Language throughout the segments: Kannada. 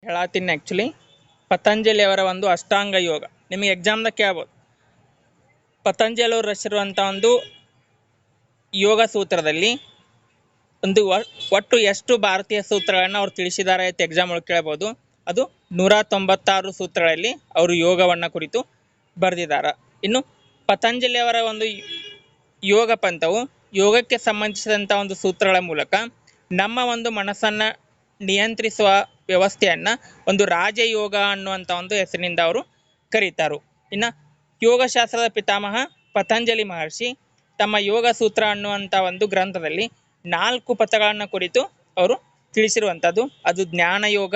ಹೇಳತ್ತೀನಿ ಆ್ಯಕ್ಚುಲಿ ಪತಂಜಲಿ ಅವರ ಒಂದು ಅಷ್ಟಾಂಗ ಯೋಗ ನಿಮಗೆ ಎಕ್ಸಾಮ್ದಾಗ ಕೇಳ್ಬೋದು. ಪತಂಜಲಿ ಅವರು ರಚಿಸಿರುವಂಥ ಒಂದು ಯೋಗ ಸೂತ್ರದಲ್ಲಿ ಒಂದು ಒಟ್ಟು ಎಷ್ಟು ಭಾರತೀಯ ಸೂತ್ರಗಳನ್ನು ಅವ್ರು ತಿಳಿಸಿದ್ದಾರೆ ಅಂತ ಎಕ್ಸಾಮ್ ಒಳಗೆ ಕೇಳ್ಬೋದು. ಅದು 196 ಸೂತ್ರಗಳಲ್ಲಿ ಅವರು ಯೋಗವನ್ನು ಕುರಿತು ಬರೆದಿದ್ದಾರೆ. ಇನ್ನು ಪತಂಜಲಿ ಅವರ ಒಂದು ಯೋಗ ಪಂಥವು ಯೋಗಕ್ಕೆ ಸಂಬಂಧಿಸಿದಂಥ ಒಂದು ಸೂತ್ರಗಳ ಮೂಲಕ ನಮ್ಮ ಒಂದು ಮನಸ್ಸನ್ನು ನಿಯಂತ್ರಿಸುವ ವ್ಯವಸ್ಥೆಯನ್ನು ಒಂದು ರಾಜಯೋಗ ಅನ್ನುವಂಥ ಒಂದು ಹೆಸರಿನಿಂದ ಅವರು ಕರೀತಾರೆ. ಇನ್ನು ಯೋಗಶಾಸ್ತ್ರದ ಪಿತಾಮಹ ಪತಂಜಲಿ ಮಹರ್ಷಿ ತಮ್ಮ ಯೋಗ ಸೂತ್ರ ಅನ್ನುವಂಥ ಒಂದು ಗ್ರಂಥದಲ್ಲಿ 4 ಪಥಗಳನ್ನು ಕುರಿತು ಅವರು ತಿಳಿಸಿರುವಂಥದ್ದು. ಅದು ಜ್ಞಾನಯೋಗ,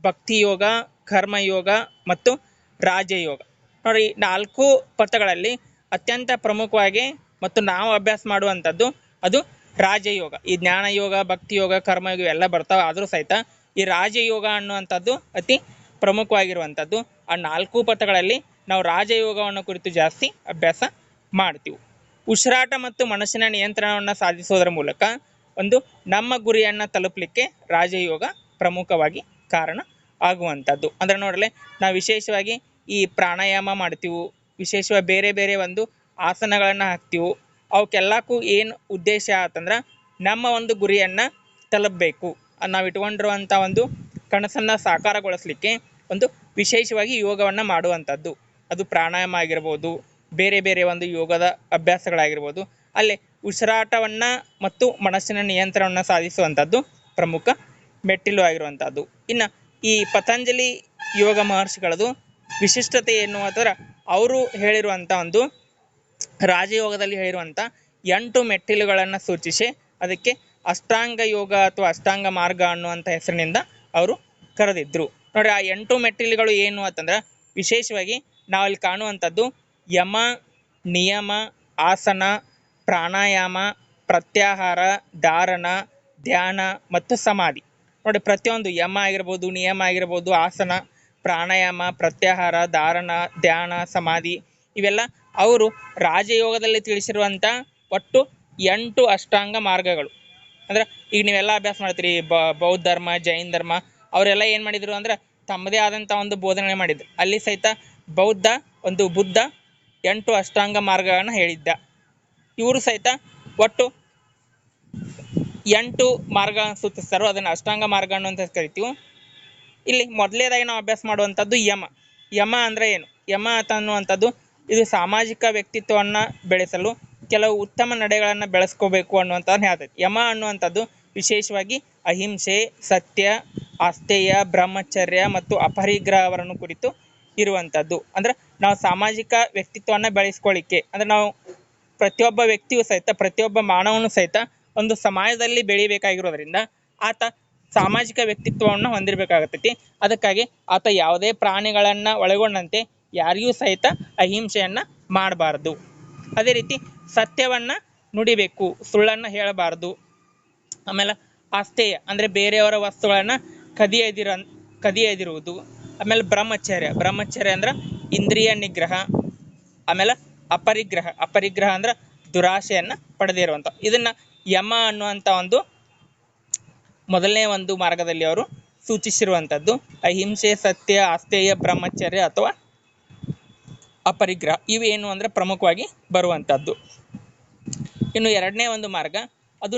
ಭಕ್ತಿಯೋಗ, ಕರ್ಮಯೋಗ ಮತ್ತು ರಾಜಯೋಗ. ನೋಡಿ, 4 ಪಥಗಳಲ್ಲಿ ಅತ್ಯಂತ ಪ್ರಮುಖವಾಗಿ ಮತ್ತು ನಾವು ಅಭ್ಯಾಸ ಮಾಡುವಂಥದ್ದು ಅದು ರಾಜಯೋಗ. ಈ ಜ್ಞಾನಯೋಗ, ಭಕ್ತಿಯೋಗ, ಕರ್ಮಯೋಗ ಇವೆಲ್ಲ ಬರ್ತಾವೆ. ಆದರೂ ಸಹಿತ ಈ ರಾಜಯೋಗ ಅನ್ನುವಂಥದ್ದು ಅತಿ ಪ್ರಮುಖವಾಗಿರುವಂಥದ್ದು. ಆ 4 ಪಥಗಳಲ್ಲಿ ನಾವು ರಾಜಯೋಗವನ್ನು ಕುರಿತು ಜಾಸ್ತಿ ಅಭ್ಯಾಸ ಮಾಡ್ತೀವಿ. ಉಸಿರಾಟ ಮತ್ತು ಮನಸ್ಸಿನ ನಿಯಂತ್ರಣವನ್ನು ಸಾಧಿಸೋದರ ಮೂಲಕ ಒಂದು ನಮ್ಮ ಗುರಿಯನ್ನು ತಲುಪಲಿಕ್ಕೆ ರಾಜಯೋಗ ಪ್ರಮುಖವಾಗಿ ಕಾರಣ ಆಗುವಂಥದ್ದು. ಅಂದರೆ ನೋಡಲೆ ನಾವು ವಿಶೇಷವಾಗಿ ಈ ಪ್ರಾಣಾಯಾಮ ಮಾಡ್ತೀವಿ, ವಿಶೇಷವಾಗಿ ಬೇರೆ ಬೇರೆ ಒಂದು ಆಸನಗಳನ್ನು ಹಾಕ್ತೀವಿ. ಅವಕ್ಕೆಲ್ಲಕ್ಕೂ ಏನು ಉದ್ದೇಶ ಆತಂದ್ರೆ ನಮ್ಮ ಒಂದು ಗುರಿಯನ್ನು ತಲುಪಬೇಕು, ನಾವು ಇಟ್ಕೊಂಡಿರುವಂಥ ಒಂದು ಕನಸನ್ನು ಸಾಕಾರಗೊಳಿಸಲಿಕ್ಕೆ ಒಂದು ವಿಶೇಷವಾಗಿ ಯೋಗವನ್ನು ಮಾಡುವಂಥದ್ದು. ಅದು ಪ್ರಾಣಾಯಾಮ ಆಗಿರ್ಬೋದು, ಬೇರೆ ಬೇರೆ ಒಂದು ಯೋಗದ ಅಭ್ಯಾಸಗಳಾಗಿರ್ಬೋದು. ಅಲ್ಲೇ ಉಸಿರಾಟವನ್ನು ಮತ್ತು ಮನಸ್ಸಿನ ನಿಯಂತ್ರಣವನ್ನು ಸಾಧಿಸುವಂಥದ್ದು ಪ್ರಮುಖ ಮೆಟ್ಟಿಲು ಆಗಿರುವಂಥದ್ದು. ಇನ್ನು ಈ ಪತಂಜಲಿ ಯೋಗ ಮಹರ್ಷಿಗಳದು ವಿಶಿಷ್ಟತೆ ಏನು ಅಂತಂದ್ರೆ ಅವರು ಹೇಳಿರುವಂಥ ಒಂದು ರಾಜಯೋಗದಲ್ಲಿ ಹೇಳಿರುವಂಥ 8 ಮೆಟ್ಟಿಲುಗಳನ್ನು ಸೂಚಿಸಿ ಅದಕ್ಕೆ ಅಷ್ಟಾಂಗ ಯೋಗ ಅಥವಾ ಅಷ್ಟಾಂಗ ಮಾರ್ಗ ಅನ್ನುವಂಥ ಹೆಸರಿನಿಂದ ಅವರು ಕರೆದಿದ್ರು. ನೋಡಿ, ಆ 8 ಮೆಟ್ಟಿಲುಗಳು ಏನು ಅಂತಂದ್ರೆ ವಿಶೇಷವಾಗಿ ನಾವಲ್ಲಿ ಕಾಣುವಂಥದ್ದು ಯಮ, ನಿಯಮ, ಆಸನ, ಪ್ರಾಣಾಯಾಮ, ಪ್ರತ್ಯಾಹಾರ, ಧಾರಣ, ಧ್ಯಾನ ಮತ್ತು ಸಮಾಧಿ. ನೋಡಿ, ಪ್ರತಿಯೊಂದು ಯಮ ಆಗಿರ್ಬೋದು, ನಿಯಮ ಆಗಿರ್ಬೋದು, ಆಸನ, ಪ್ರಾಣಾಯಾಮ, ಪ್ರತ್ಯಾಹಾರ, ಧಾರಣ, ಧ್ಯಾನ, ಸಮಾಧಿ ಇವೆಲ್ಲ ಅವರು ರಾಜಯೋಗದಲ್ಲಿ ತಿಳಿಸಿರುವಂಥ ಒಟ್ಟು 8 ಅಷ್ಟಾಂಗ ಮಾರ್ಗಗಳು. ಅಂದ್ರೆ ಈಗ ನೀವೆಲ್ಲ ಅಭ್ಯಾಸ ಮಾಡ್ತೀರಿ, ಬೌದ್ಧ ಧರ್ಮ, ಜೈನ ಧರ್ಮ ಅವರೆಲ್ಲ ಏನು ಮಾಡಿದರು ಅಂದ್ರೆ ತಮ್ಮದೇ ಆದಂಥ ಒಂದು ಬೋಧನೆ ಮಾಡಿದ್ರು. ಅಲ್ಲಿ ಸಹಿತ ಬುದ್ಧ 8 ಅಷ್ಟಾಂಗ ಮಾರ್ಗಗಳನ್ನು ಹೇಳಿದ್ದ. ಇವರು ಸಹಿತ ಒಟ್ಟು 8 ಮಾರ್ಗ ಸೂಚಿಸ್ತಾರೋ ಅದನ್ನು ಅಷ್ಟಾಂಗ ಮಾರ್ಗ ಅನ್ನುವಂತ ಕರಿತೀವಿ. ಇಲ್ಲಿ ಮೊದಲೇದಾಗಿ ನಾವು ಅಭ್ಯಾಸ ಮಾಡುವಂಥದ್ದು ಯಮ ಅಂದರೆ ಏನು? ಯಮ ಅನ್ನುವಂಥದ್ದು ಇದು ಸಾಮಾಜಿಕ ವ್ಯಕ್ತಿತ್ವವನ್ನು ಬೆಳೆಸಲು ಕೆಲವು ಉತ್ತಮ ನಡೆಗಳನ್ನು ಬೆಳೆಸ್ಕೋಬೇಕು ಅನ್ನುವಂಥದ್ದು ಹೇಳ್ತೈತಿ. ಯಮ ಅನ್ನುವಂಥದ್ದು ವಿಶೇಷವಾಗಿ ಅಹಿಂಸೆ, ಸತ್ಯ, ಆಸ್ತೇಯ, ಬ್ರಹ್ಮಚರ್ಯ ಮತ್ತು ಅಪರಿಗ್ರಹವನ್ನು ಕುರಿತು ಇರುವಂಥದ್ದು. ಅಂದ್ರೆ ನಾವು ಸಾಮಾಜಿಕ ವ್ಯಕ್ತಿತ್ವವನ್ನು ಬೆಳೆಸ್ಕೊಳ್ಳಿಕ್ಕೆ ಅಂದ್ರೆ ನಾವು ಪ್ರತಿಯೊಬ್ಬ ವ್ಯಕ್ತಿಯು ಸಹಿತ, ಪ್ರತಿಯೊಬ್ಬ ಮಾನವನು ಸಹಿತ ಒಂದು ಸಮಾಜದಲ್ಲಿ ಬೆಳಿಬೇಕಾಗಿರೋದ್ರಿಂದ ಆತ ಸಾಮಾಜಿಕ ವ್ಯಕ್ತಿತ್ವವನ್ನು ಹೊಂದಿರಬೇಕಾಗತ್ತೈತಿ. ಅದಕ್ಕಾಗಿ ಆತ ಯಾವುದೇ ಪ್ರಾಣಿಗಳನ್ನು ಒಳಗೊಂಡಂತೆ ಯಾರಿಗೂ ಸಹಿತ ಅಹಿಂಸೆಯನ್ನು ಮಾಡಬಾರ್ದು. ಅದೇ ರೀತಿ ಸತ್ಯವನ್ನು ನುಡಿಬೇಕು, ಸುಳ್ಳನ್ನು ಹೇಳಬಾರ್ದು. ಆಮೇಲೆ ಆಸ್ತೇಯ ಅಂದರೆ ಬೇರೆಯವರ ವಸ್ತುಗಳನ್ನು ಕದಿಯದಿರುವುದು. ಆಮೇಲೆ ಬ್ರಹ್ಮಚರ್ಯ ಅಂದ್ರೆ ಇಂದ್ರಿಯ ನಿಗ್ರಹ. ಆಮೇಲೆ ಅಪರಿಗ್ರಹ ಅಂದ್ರೆ ದುರಾಶೆಯನ್ನು ಪಡೆದಿರುವಂಥ. ಇದನ್ನು ಯಮ ಅನ್ನುವಂಥ ಒಂದು ಮೊದಲನೇ ಒಂದು ಮಾರ್ಗದಲ್ಲಿ ಅವರು ಸೂಚಿಸಿರುವಂಥದ್ದು. ಅಹಿಂಸೆ, ಸತ್ಯ, ಆಸ್ತೇಯ, ಬ್ರಹ್ಮಚರ್ಯ ಅಥವಾ ಅಪರಿಗ್ರಹ ಇವೇನು ಅಂದರೆ ಪ್ರಮುಖವಾಗಿ ಬರುವಂಥದ್ದು. ಇನ್ನು ಎರಡನೇ ಒಂದು ಮಾರ್ಗ ಅದು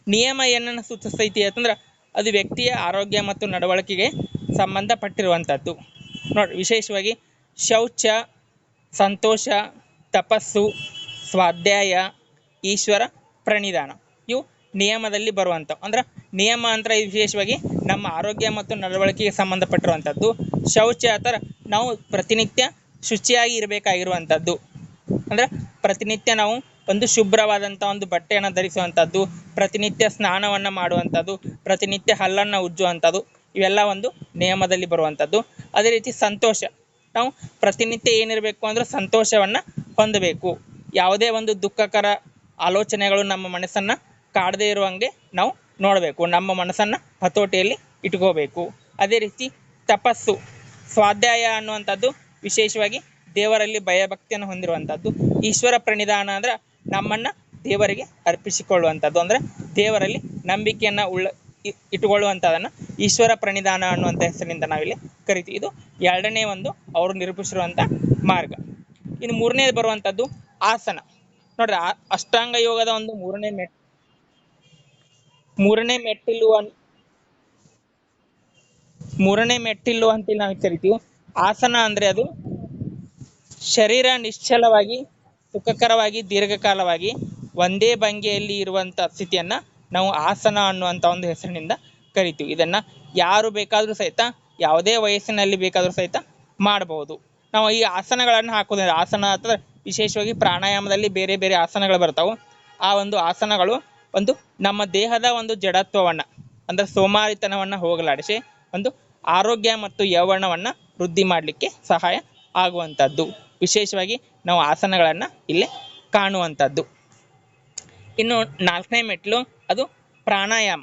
ನಿಯಮ ಏನನ್ನು ಸೂಚಿಸ್ತೈತಿ ಅಂತಂದ್ರೆ ಅದು ವ್ಯಕ್ತಿಯ ಆರೋಗ್ಯ ಮತ್ತು ನಡವಳಿಕೆಗೆ ಸಂಬಂಧಪಟ್ಟಿರುವಂಥದ್ದು. ನೋಡಿ, ವಿಶೇಷವಾಗಿ ಶೌಚ, ಸಂತೋಷ, ತಪಸ್ಸು, ಸ್ವಾಧ್ಯಾಯ, ಈಶ್ವರ ಪ್ರಣಿಧಾನ ಇವು ನಿಯಮದಲ್ಲಿ ಬರುವಂಥವು. ಅಂದ್ರೆ ನಿಯಮ ಅಂದ್ರೆ ವಿಶೇಷವಾಗಿ ನಮ್ಮ ಆರೋಗ್ಯ ಮತ್ತು ನಡವಳಿಕೆಗೆ ಸಂಬಂಧಪಟ್ಟಿರುವಂಥದ್ದು. ಶೌಚ ಅಥವಾ ನಾವು ಪ್ರತಿನಿತ್ಯ ಶುಚಿಯಾಗಿ ಇರಬೇಕಾಗಿರುವಂಥದ್ದು. ಅಂದ್ರೆ ಪ್ರತಿನಿತ್ಯ ನಾವು ಒಂದು ಶುಭ್ರವಾದಂಥ ಒಂದು ಬಟ್ಟೆಯನ್ನು ಧರಿಸುವಂಥದ್ದು, ಪ್ರತಿನಿತ್ಯ ಸ್ನಾನವನ್ನು ಮಾಡುವಂಥದ್ದು, ಪ್ರತಿನಿತ್ಯ ಹಲ್ಲನ್ನು ಉಜ್ಜುವಂಥದ್ದು ಇವೆಲ್ಲ ಒಂದು ನಿಯಮದಲ್ಲಿ ಬರುವಂಥದ್ದು. ಅದೇ ರೀತಿ ಸಂತೋಷ, ನಾವು ಪ್ರತಿನಿತ್ಯ ಏನಿರಬೇಕು ಅಂದ್ರೆ ಸಂತೋಷವನ್ನು ಹೊಂದಬೇಕು. ಯಾವುದೇ ಒಂದು ದುಃಖಕರ ಆಲೋಚನೆಗಳು ನಮ್ಮ ಮನಸ್ಸನ್ನು ಕಾಡದೇ ಇರುವಂಗೆ ನಾವು ನೋಡಬೇಕು, ನಮ್ಮ ಮನಸ್ಸನ್ನು ಹತೋಟಿಯಲ್ಲಿ ಇಟ್ಕೋಬೇಕು. ಅದೇ ರೀತಿ ತಪಸ್ಸು, ಸ್ವಾಧ್ಯಾಯ ಅನ್ನುವಂಥದ್ದು ವಿಶೇಷವಾಗಿ ದೇವರಲ್ಲಿ ಭಯಭಕ್ತಿಯನ್ನು ಹೊಂದಿರುವಂಥದ್ದು. ಈಶ್ವರ ಪ್ರಣಿಧಾನ ಅಂದ್ರೆ ನಮ್ಮನ್ನು ದೇವರಿಗೆ ಅರ್ಪಿಸಿಕೊಳ್ಳುವಂಥದ್ದು. ಅಂದರೆ ದೇವರಲ್ಲಿ ನಂಬಿಕೆಯನ್ನು ಇಟ್ಟುಕೊಳ್ಳುವಂಥದ್ದನ್ನು ಈಶ್ವರ ಪ್ರಣಿಧಾನ ಅನ್ನುವಂಥ ಹೆಸರಿನಿಂದ ನಾವಿಲ್ಲಿ ಕರಿತೀವಿ. ಇದು ಎರಡನೇ ಒಂದು ಅವರು ನಿರೂಪಿಸಿರುವಂಥ ಮಾರ್ಗ. ಇನ್ನು ಮೂರನೇದು ಬರುವಂಥದ್ದು ಆಸನ. ನೋಡ್ರಿ, ಅಷ್ಟಾಂಗ ಯೋಗದ ಒಂದು ಮೂರನೇ ಮೆಟ್ಟಿಲು ಅಂತೇಳಿ ನಾವು ಕರಿತೀವಿ. ಆಸನ ಅಂದ್ರೆ ಅದು ಶರೀರ ನಿಶ್ಚಲವಾಗಿ ಸುಖಕರವಾಗಿ ದೀರ್ಘಕಾಲವಾಗಿ ಒಂದೇ ಭಂಗಿಯಲ್ಲಿ ಇರುವಂತ ಸ್ಥಿತಿಯನ್ನ ನಾವು ಆಸನ ಅನ್ನುವಂಥ ಒಂದು ಹೆಸರಿನಿಂದ ಕರಿತೀವಿ. ಇದನ್ನ ಯಾರು ಬೇಕಾದ್ರೂ ಸಹಿತ ಯಾವುದೇ ವಯಸ್ಸಿನಲ್ಲಿ ಬೇಕಾದ್ರೂ ಸಹಿತ ಮಾಡಬಹುದು. ನಾವು ಈ ಆಸನಗಳನ್ನು ಹಾಕೋದ್ರಿಂದ, ಆಸನ ಅಥವಾ ವಿಶೇಷವಾಗಿ ಪ್ರಾಣಾಯಾಮದಲ್ಲಿ ಬೇರೆ ಬೇರೆ ಆಸನಗಳು ಬರ್ತಾವೆ. ಆ ಒಂದು ಆಸನಗಳು ಒಂದು ನಮ್ಮ ದೇಹದ ಒಂದು ಜಡತ್ವವನ್ನ ಅಂದ್ರೆ ಸೋಮಾರಿತನವನ್ನ ಹೋಗಲಾಡಿಸಿ ಒಂದು ಆರೋಗ್ಯ ಮತ್ತು ಯೌವನವನ್ನ ವೃದ್ಧಿ ಮಾಡಲಿಕ್ಕೆ ಸಹಾಯ ಆಗುವಂಥದ್ದು. ವಿಶೇಷವಾಗಿ ನಾವು ಆಸನಗಳನ್ನ ಇಲ್ಲಿ ಕಾಣುವಂಥದ್ದು. ಇನ್ನು ನಾಲ್ಕನೇ ಮೆಟ್ಲು ಅದು ಪ್ರಾಣಾಯಾಮ.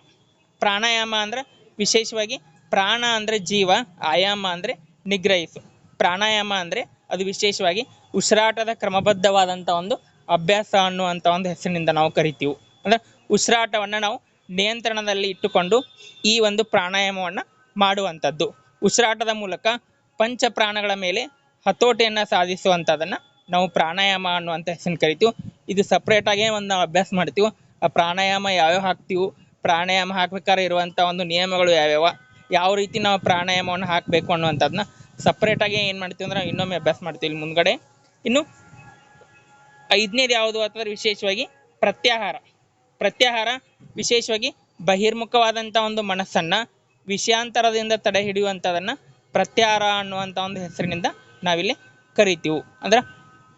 ಪ್ರಾಣಾಯಾಮ ಅಂದ್ರೆ ವಿಶೇಷವಾಗಿ ಪ್ರಾಣ ಅಂದ್ರೆ ಜೀವ, ಆಯಾಮ ಅಂದ್ರೆ ನಿಗ್ರಹಿಸು. ಪ್ರಾಣಾಯಾಮ ಅಂದ್ರೆ ಅದು ವಿಶೇಷವಾಗಿ ಉಸಿರಾಟದ ಕ್ರಮಬದ್ಧವಾದಂಥ ಒಂದು ಅಭ್ಯಾಸ ಅನ್ನುವಂಥ ಒಂದು ಹೆಸರಿನಿಂದ ನಾವು ಕರಿತೀವಿ. ಅಂದ್ರೆ ಉಸಿರಾಟವನ್ನ ನಾವು ನಿಯಂತ್ರಣದಲ್ಲಿ ಇಟ್ಟುಕೊಂಡು ಈ ಒಂದು ಪ್ರಾಣಾಯಾಮವನ್ನ ಮಾಡುವಂಥದ್ದು. ಉಸಿರಾಟದ ಮೂಲಕ ಪಂಚ ಪ್ರಾಣಗಳ ಮೇಲೆ ಹತೋಟಿಯನ್ನ ಸಾಧಿಸುವಂಥದ್ದನ್ನ ನಾವು ಪ್ರಾಣಾಯಾಮ ಅನ್ನುವಂಥ ಹೆಸರನ್ನು ಕರಿತೀವಿ. ಇದು ಸಪ್ರೇಟ್ ಆಗೇ ಒಂದು ನಾವು ಅಭ್ಯಾಸ ಮಾಡ್ತೀವಿ. ಆ ಪ್ರಾಣಾಯಾಮ ಯಾವ್ಯಾವ ಹಾಕ್ತೀವಿ, ಪ್ರಾಣಾಯಾಮ ಹಾಕ್ಬೇಕಾದ್ರೆ ಇರುವಂಥ ಒಂದು ನಿಯಮಗಳು ಯಾವ್ಯಾವ, ಯಾವ ರೀತಿ ನಾವು ಪ್ರಾಣಾಯಾಮವನ್ನು ಹಾಕಬೇಕು ಅನ್ನುವಂಥದ್ದನ್ನ ಸಪ್ರೇಟಾಗಿ ಏನು ಮಾಡ್ತೀವಿ ಅಂದ್ರೆ ಇನ್ನೊಮ್ಮೆ ಅಭ್ಯಾಸ ಮಾಡ್ತೀವಿ ಮುಂದ್ಗಡೆ. ಇನ್ನು ಐದನೇದು ಯಾವುದು ಅಂತಂದ್ರೆ ವಿಶೇಷವಾಗಿ ಪ್ರತ್ಯಾಹಾರ. ಪ್ರತ್ಯಾಹಾರ ವಿಶೇಷವಾಗಿ ಬಹಿರ್ಮುಖವಾದಂಥ ಒಂದು ಮನಸ್ಸನ್ನ ವಿಷಯಾಂತರದಿಂದ ತಡೆ ಹಿಡಿಯುವಂಥದ್ದನ್ನ ಪ್ರತ್ಯಾಹಾರ ಅನ್ನುವಂಥ ಒಂದು ಹೆಸರಿನಿಂದ ನಾವಿಲ್ಲಿ ಕರಿತೀವಿ. ಅಂದ್ರೆ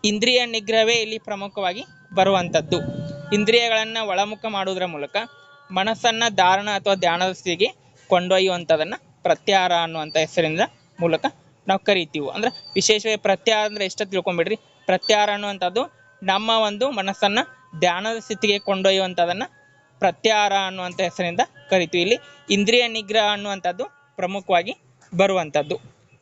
ಇಂದ್ರಿಯ ನಿಗ್ರಹವೇ ಇಲ್ಲಿ ಪ್ರಮುಖವಾಗಿ ಬರುವಂಥದ್ದು. ಇಂದ್ರಿಯಗಳನ್ನ ಒಳಮುಖ ಮಾಡುವುದರ ಮೂಲಕ ಮನಸ್ಸನ್ನ ಧಾರಣ ಅಥವಾ ಧ್ಯಾನದ ಸ್ಥಿತಿಗೆ ಕೊಂಡೊಯ್ಯುವಂಥದ್ದನ್ನ ಪ್ರತ್ಯಾಹಾರ ಅನ್ನುವಂಥ ಹೆಸರಿನಿಂದ ಮೂಲಕ ನಾವು ಕರಿತೀವಿ. ಅಂದ್ರೆ ವಿಶೇಷವಾಗಿ ಪ್ರತ್ಯಾಹಾರ ಅಂದ್ರೆ ಎಷ್ಟ ತಿಳ್ಕೊಂಬಿಡ್ರಿ. ಪ್ರತ್ಯಾಹಾರ ಅನ್ನುವಂಥದ್ದು ನಮ್ಮ ಒಂದು ಮನಸ್ಸನ್ನ ಧ್ಯಾನದ ಸ್ಥಿತಿಗೆ ಕೊಂಡೊಯ್ಯುವಂಥದ್ದನ್ನ ಪ್ರತ್ಯಾಹಾರ ಅನ್ನುವಂಥ ಹೆಸರಿನಿಂದ ಕರಿತೀವಿ. ಇಲ್ಲಿ ಇಂದ್ರಿಯ ನಿಗ್ರಹ ಅನ್ನುವಂಥದ್ದು ಪ್ರಮುಖವಾಗಿ ಬರುವಂಥದ್ದು.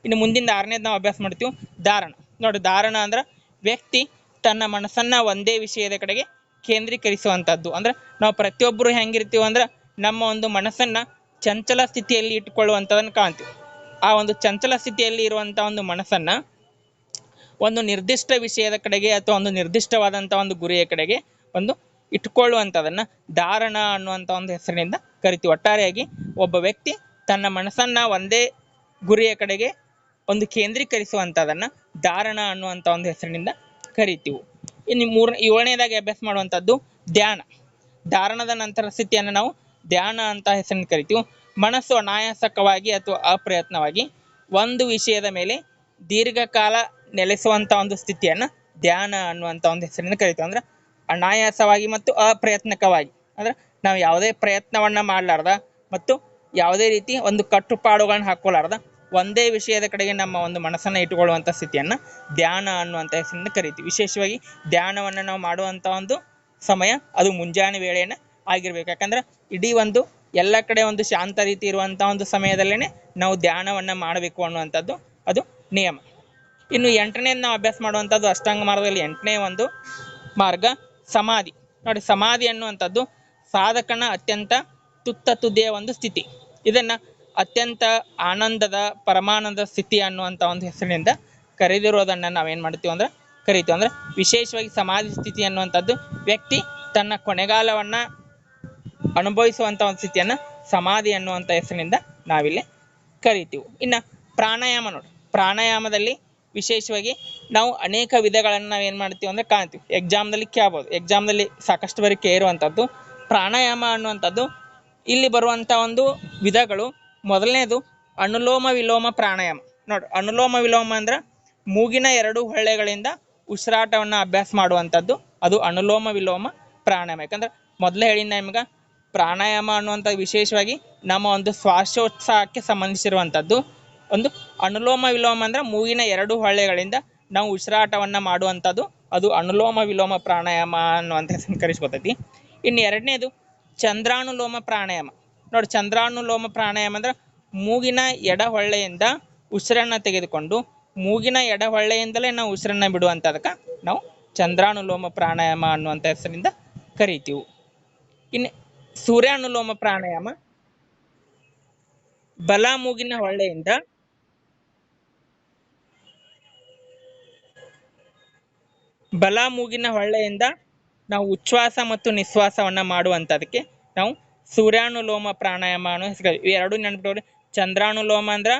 ಇನ್ನು ಮುಂದಿನ ಆರನೇದು ನಾವು ಅಭ್ಯಾಸ ಮಾಡ್ತೀವಿ ಧಾರಣ. ನೋಡಿ, ಧಾರಣ ಅಂದ್ರೆ ವ್ಯಕ್ತಿ ತನ್ನ ಮನಸ್ಸನ್ನ ಒಂದೇ ವಿಷಯದ ಕಡೆಗೆ ಕೇಂದ್ರೀಕರಿಸುವಂಥದ್ದು. ಅಂದ್ರೆ ನಾವು ಪ್ರತಿಯೊಬ್ಬರು ಹೆಂಗಿರ್ತೀವಿ ಅಂದ್ರೆ ನಮ್ಮ ಒಂದು ಮನಸ್ಸನ್ನ ಚಂಚಲ ಸ್ಥಿತಿಯಲ್ಲಿ ಇಟ್ಟುಕೊಳ್ಳುವಂಥದ್ದನ್ನು ಕಾಣ್ತೀವಿ. ಆ ಒಂದು ಚಂಚಲ ಸ್ಥಿತಿಯಲ್ಲಿ ಇರುವಂಥ ಒಂದು ಮನಸ್ಸನ್ನ ಒಂದು ನಿರ್ದಿಷ್ಟ ವಿಷಯದ ಕಡೆಗೆ ಅಥವಾ ಒಂದು ನಿರ್ದಿಷ್ಟವಾದಂಥ ಒಂದು ಗುರಿಯ ಕಡೆಗೆ ಒಂದು ಇಟ್ಕೊಳ್ಳುವಂಥದ್ದನ್ನ ಧಾರಣ ಅನ್ನುವಂಥ ಒಂದು ಹೆಸರಿನಿಂದ ಕರಿತೀವಿ. ಒಟ್ಟಾರೆಯಾಗಿ ಒಬ್ಬ ವ್ಯಕ್ತಿ ತನ್ನ ಮನಸ್ಸನ್ನ ಒಂದೇ ಗುರಿಯ ಕಡೆಗೆ ಒಂದು ಕೇಂದ್ರೀಕರಿಸುವಂಥದ್ದನ್ನ ಧಾರಣ ಅನ್ನುವಂಥ ಒಂದು ಹೆಸರಿನಿಂದ ಕರಿತೀವಿ. ಇನ್ನು ಏಳನೇದಾಗಿ ಅಭ್ಯಾಸ ಮಾಡುವಂಥದ್ದು ಧ್ಯಾನ. ಧಾರಣದ ನಂತರ ಸ್ಥಿತಿಯನ್ನು ನಾವು ಧ್ಯಾನ ಅಂತ ಹೆಸರನ್ನು ಕರಿತೀವಿ. ಮನಸ್ಸು ಅನಾಯಾಸಕವಾಗಿ ಅಥವಾ ಅಪ್ರಯತ್ನವಾಗಿ ಒಂದು ವಿಷಯದ ಮೇಲೆ ದೀರ್ಘಕಾಲ ನೆಲೆಸುವಂಥ ಒಂದು ಸ್ಥಿತಿಯನ್ನು ಧ್ಯಾನ ಅನ್ನುವಂಥ ಒಂದು ಹೆಸರಿನಿಂದ ಕರಿತೀವಿ. ಅಂದ್ರೆ ಅನಾಯಾಸವಾಗಿ ಮತ್ತು ಅಪ್ರಯತ್ನಕವಾಗಿ ಅಂದ್ರೆ ನಾವು ಯಾವುದೇ ಪ್ರಯತ್ನವನ್ನ ಮಾಡಲಾರ್ದ ಮತ್ತು ಯಾವುದೇ ರೀತಿ ಒಂದು ಕಟ್ಟುಪಾಡುಗಳನ್ನ ಹಾಕೊಳ್ಳಾರ್ದ ಒಂದೇ ವಿಷಯದ ಕಡೆಗೆ ನಮ್ಮ ಒಂದು ಮನಸ್ಸನ್ನು ಇಟ್ಟುಕೊಳ್ಳುವಂಥ ಸ್ಥಿತಿಯನ್ನು ಧ್ಯಾನ ಅನ್ನುವಂಥ ಹೆಸರಿನಿಂದ ಕರಿತೀವಿ. ವಿಶೇಷವಾಗಿ ಧ್ಯಾನವನ್ನು ನಾವು ಮಾಡುವಂಥ ಒಂದು ಸಮಯ ಅದು ಮುಂಜಾನೆ ವೇಳೆಯನ್ನು ಆಗಿರ್ಬೇಕು. ಯಾಕಂದ್ರೆ ಇಡೀ ಒಂದು ಎಲ್ಲ ಕಡೆ ಒಂದು ಶಾಂತ ರೀತಿ ಇರುವಂಥ ಒಂದು ಸಮಯದಲ್ಲೇ ನಾವು ಧ್ಯಾನವನ್ನು ಮಾಡಬೇಕು ಅನ್ನುವಂಥದ್ದು ಅದು ನಿಯಮ. ಇನ್ನು ಎಂಟನೇದು ನಾವು ಅಭ್ಯಾಸ ಮಾಡುವಂಥದ್ದು ಅಷ್ಟಾಂಗ ಮಾರ್ಗದಲ್ಲಿ ಎಂಟನೇ ಒಂದು ಮಾರ್ಗ ಸಮಾಧಿ. ನೋಡಿ, ಸಮಾಧಿ ಅನ್ನುವಂಥದ್ದು ಸಾಧಕನ ಅತ್ಯಂತ ತುತ್ತ ತುದಿಯ ಒಂದು ಸ್ಥಿತಿ. ಇದನ್ನ ಅತ್ಯಂತ ಆನಂದದ ಪರಮಾನಂದ ಸ್ಥಿತಿ ಅನ್ನುವಂಥ ಒಂದು ಹೆಸರಿನಿಂದ ಕರೆದಿರೋದನ್ನ ನಾವೇನ್ ಮಾಡ್ತೀವಿ ಅಂದ್ರೆ ಕರಿತೀವಿ. ಅಂದ್ರೆ ವಿಶೇಷವಾಗಿ ಸಮಾಧಿ ಸ್ಥಿತಿ ಅನ್ನುವಂಥದ್ದು ವ್ಯಕ್ತಿ ತನ್ನ ಕೊನೆಗಾಲವನ್ನ ಅನುಭವಿಸುವಂಥ ಒಂದು ಸ್ಥಿತಿಯನ್ನ ಸಮಾಧಿ ಅನ್ನುವಂಥ ಹೆಸರಿನಿಂದ ನಾವಿಲ್ಲಿ ಕರಿತೀವಿ. ಇನ್ನು ಪ್ರಾಣಾಯಾಮ. ನೋಡಿ, ಪ್ರಾಣಾಯಾಮದಲ್ಲಿ ವಿಶೇಷವಾಗಿ ನಾವು ಅನೇಕ ವಿಧಗಳನ್ನು ನಾವು ಏನು ಮಾಡ್ತೀವಿ ಅಂದರೆ ಕಾಣ್ತೀವಿ. ಎಕ್ಸಾಮ್ದಲ್ಲಿ ಕೇಳ್ಬೋದು, ಎಕ್ಸಾಮ್ದಲ್ಲಿ ಸಾಕಷ್ಟು ಬಾರಿ ಕೇಳುವಂಥದ್ದು ಪ್ರಾಣಾಯಾಮ ಅನ್ನುವಂಥದ್ದು. ಇಲ್ಲಿ ಬರುವಂಥ ಒಂದು ವಿಧಗಳು, ಮೊದಲನೇದು ಅನುಲೋಮ ವಿಲೋಮ ಪ್ರಾಣಾಯಾಮ. ನೋಡಿ, ಅನುಲೋಮ ವಿಲೋಮ ಅಂದ್ರೆ ಮೂಗಿನ ಎರಡು ಹೊಳ್ಳೆಗಳಿಂದ ಉಸಿರಾಟವನ್ನು ಅಭ್ಯಾಸ ಮಾಡುವಂಥದ್ದು, ಅದು ಅನುಲೋಮ ವಿಲೋಮ ಪ್ರಾಣಾಯಾಮ. ಯಾಕಂದ್ರೆ ಮೊದಲೇ ಹೇಳಿದ ನಿಮ್ಗೆ ಪ್ರಾಣಾಯಾಮ ಅನ್ನುವಂಥ ವಿಶೇಷವಾಗಿ ನಮ್ಮ ಒಂದು ಶ್ವಾಸೋತ್ಸಾಹಕ್ಕೆ ಸಂಬಂಧಿಸಿರುವಂಥದ್ದು. ಒಂದು ಅನುಲೋಮ ವಿಲೋಮ ಅಂದ್ರೆ ಮೂಗಿನ ಎರಡು ಹೊಳ್ಳೆಗಳಿಂದ ನಾವು ಉಸಿರಾಟವನ್ನು ಮಾಡುವಂಥದ್ದು, ಅದು ಅನುಲೋಮ ವಿಲೋಮ ಪ್ರಾಣಾಯಾಮ ಅನ್ನುವಂಥ ಹೆಸರನ್ನು ಕರೆಸ್ಕೊತೈತಿ. ಇನ್ನು ಎರಡನೇದು ಚಂದ್ರಾನುಲೋಮ ಪ್ರಾಣಾಯಾಮ. ನೋಡಿ, ಚಂದ್ರಾನುಲೋಮ ಪ್ರಾಣಾಯಾಮ ಅಂದ್ರೆ ಮೂಗಿನ ಎಡ ಹೊಳ್ಳೆಯಿಂದ ಉಸಿರನ್ನು ತೆಗೆದುಕೊಂಡು ಮೂಗಿನ ಎಡ ಹೊಳ್ಳೆಯಿಂದಲೇ ನಾವು ಉಸಿರನ್ನು ಬಿಡುವಂಥದಕ್ಕೆ ನಾವು ಚಂದ್ರಾನುಲೋಮ ಪ್ರಾಣಾಯಾಮ ಅನ್ನುವಂಥ ಹೆಸರಿಂದ ಕರಿತೀವಿ. ಇನ್ನು ಸೂರ್ಯಾನುಲೋಮ ಪ್ರಾಣಾಯಾಮ. ಬಲ ಮೂಗಿನ ಹೊಳ್ಳೆಯಿಂದ ನಾವು ಉಚ್ಛ್ವಾಸ ಮತ್ತು ನಿಶ್ವಾಸವನ್ನ ಮಾಡುವಂಥದಕ್ಕೆ ನಾವು ಸೂರ್ಯಾನುಲೋಮ ಪ್ರಾಣಾಯಾಮ ಅನ್ನೋ ಹೆಸರು. ಇವೆರಡು ನೆನಪಿಟ್ಟವ್ರಿ. ಚಂದ್ರಾನುಲೋಮ ಅಂದ್ರ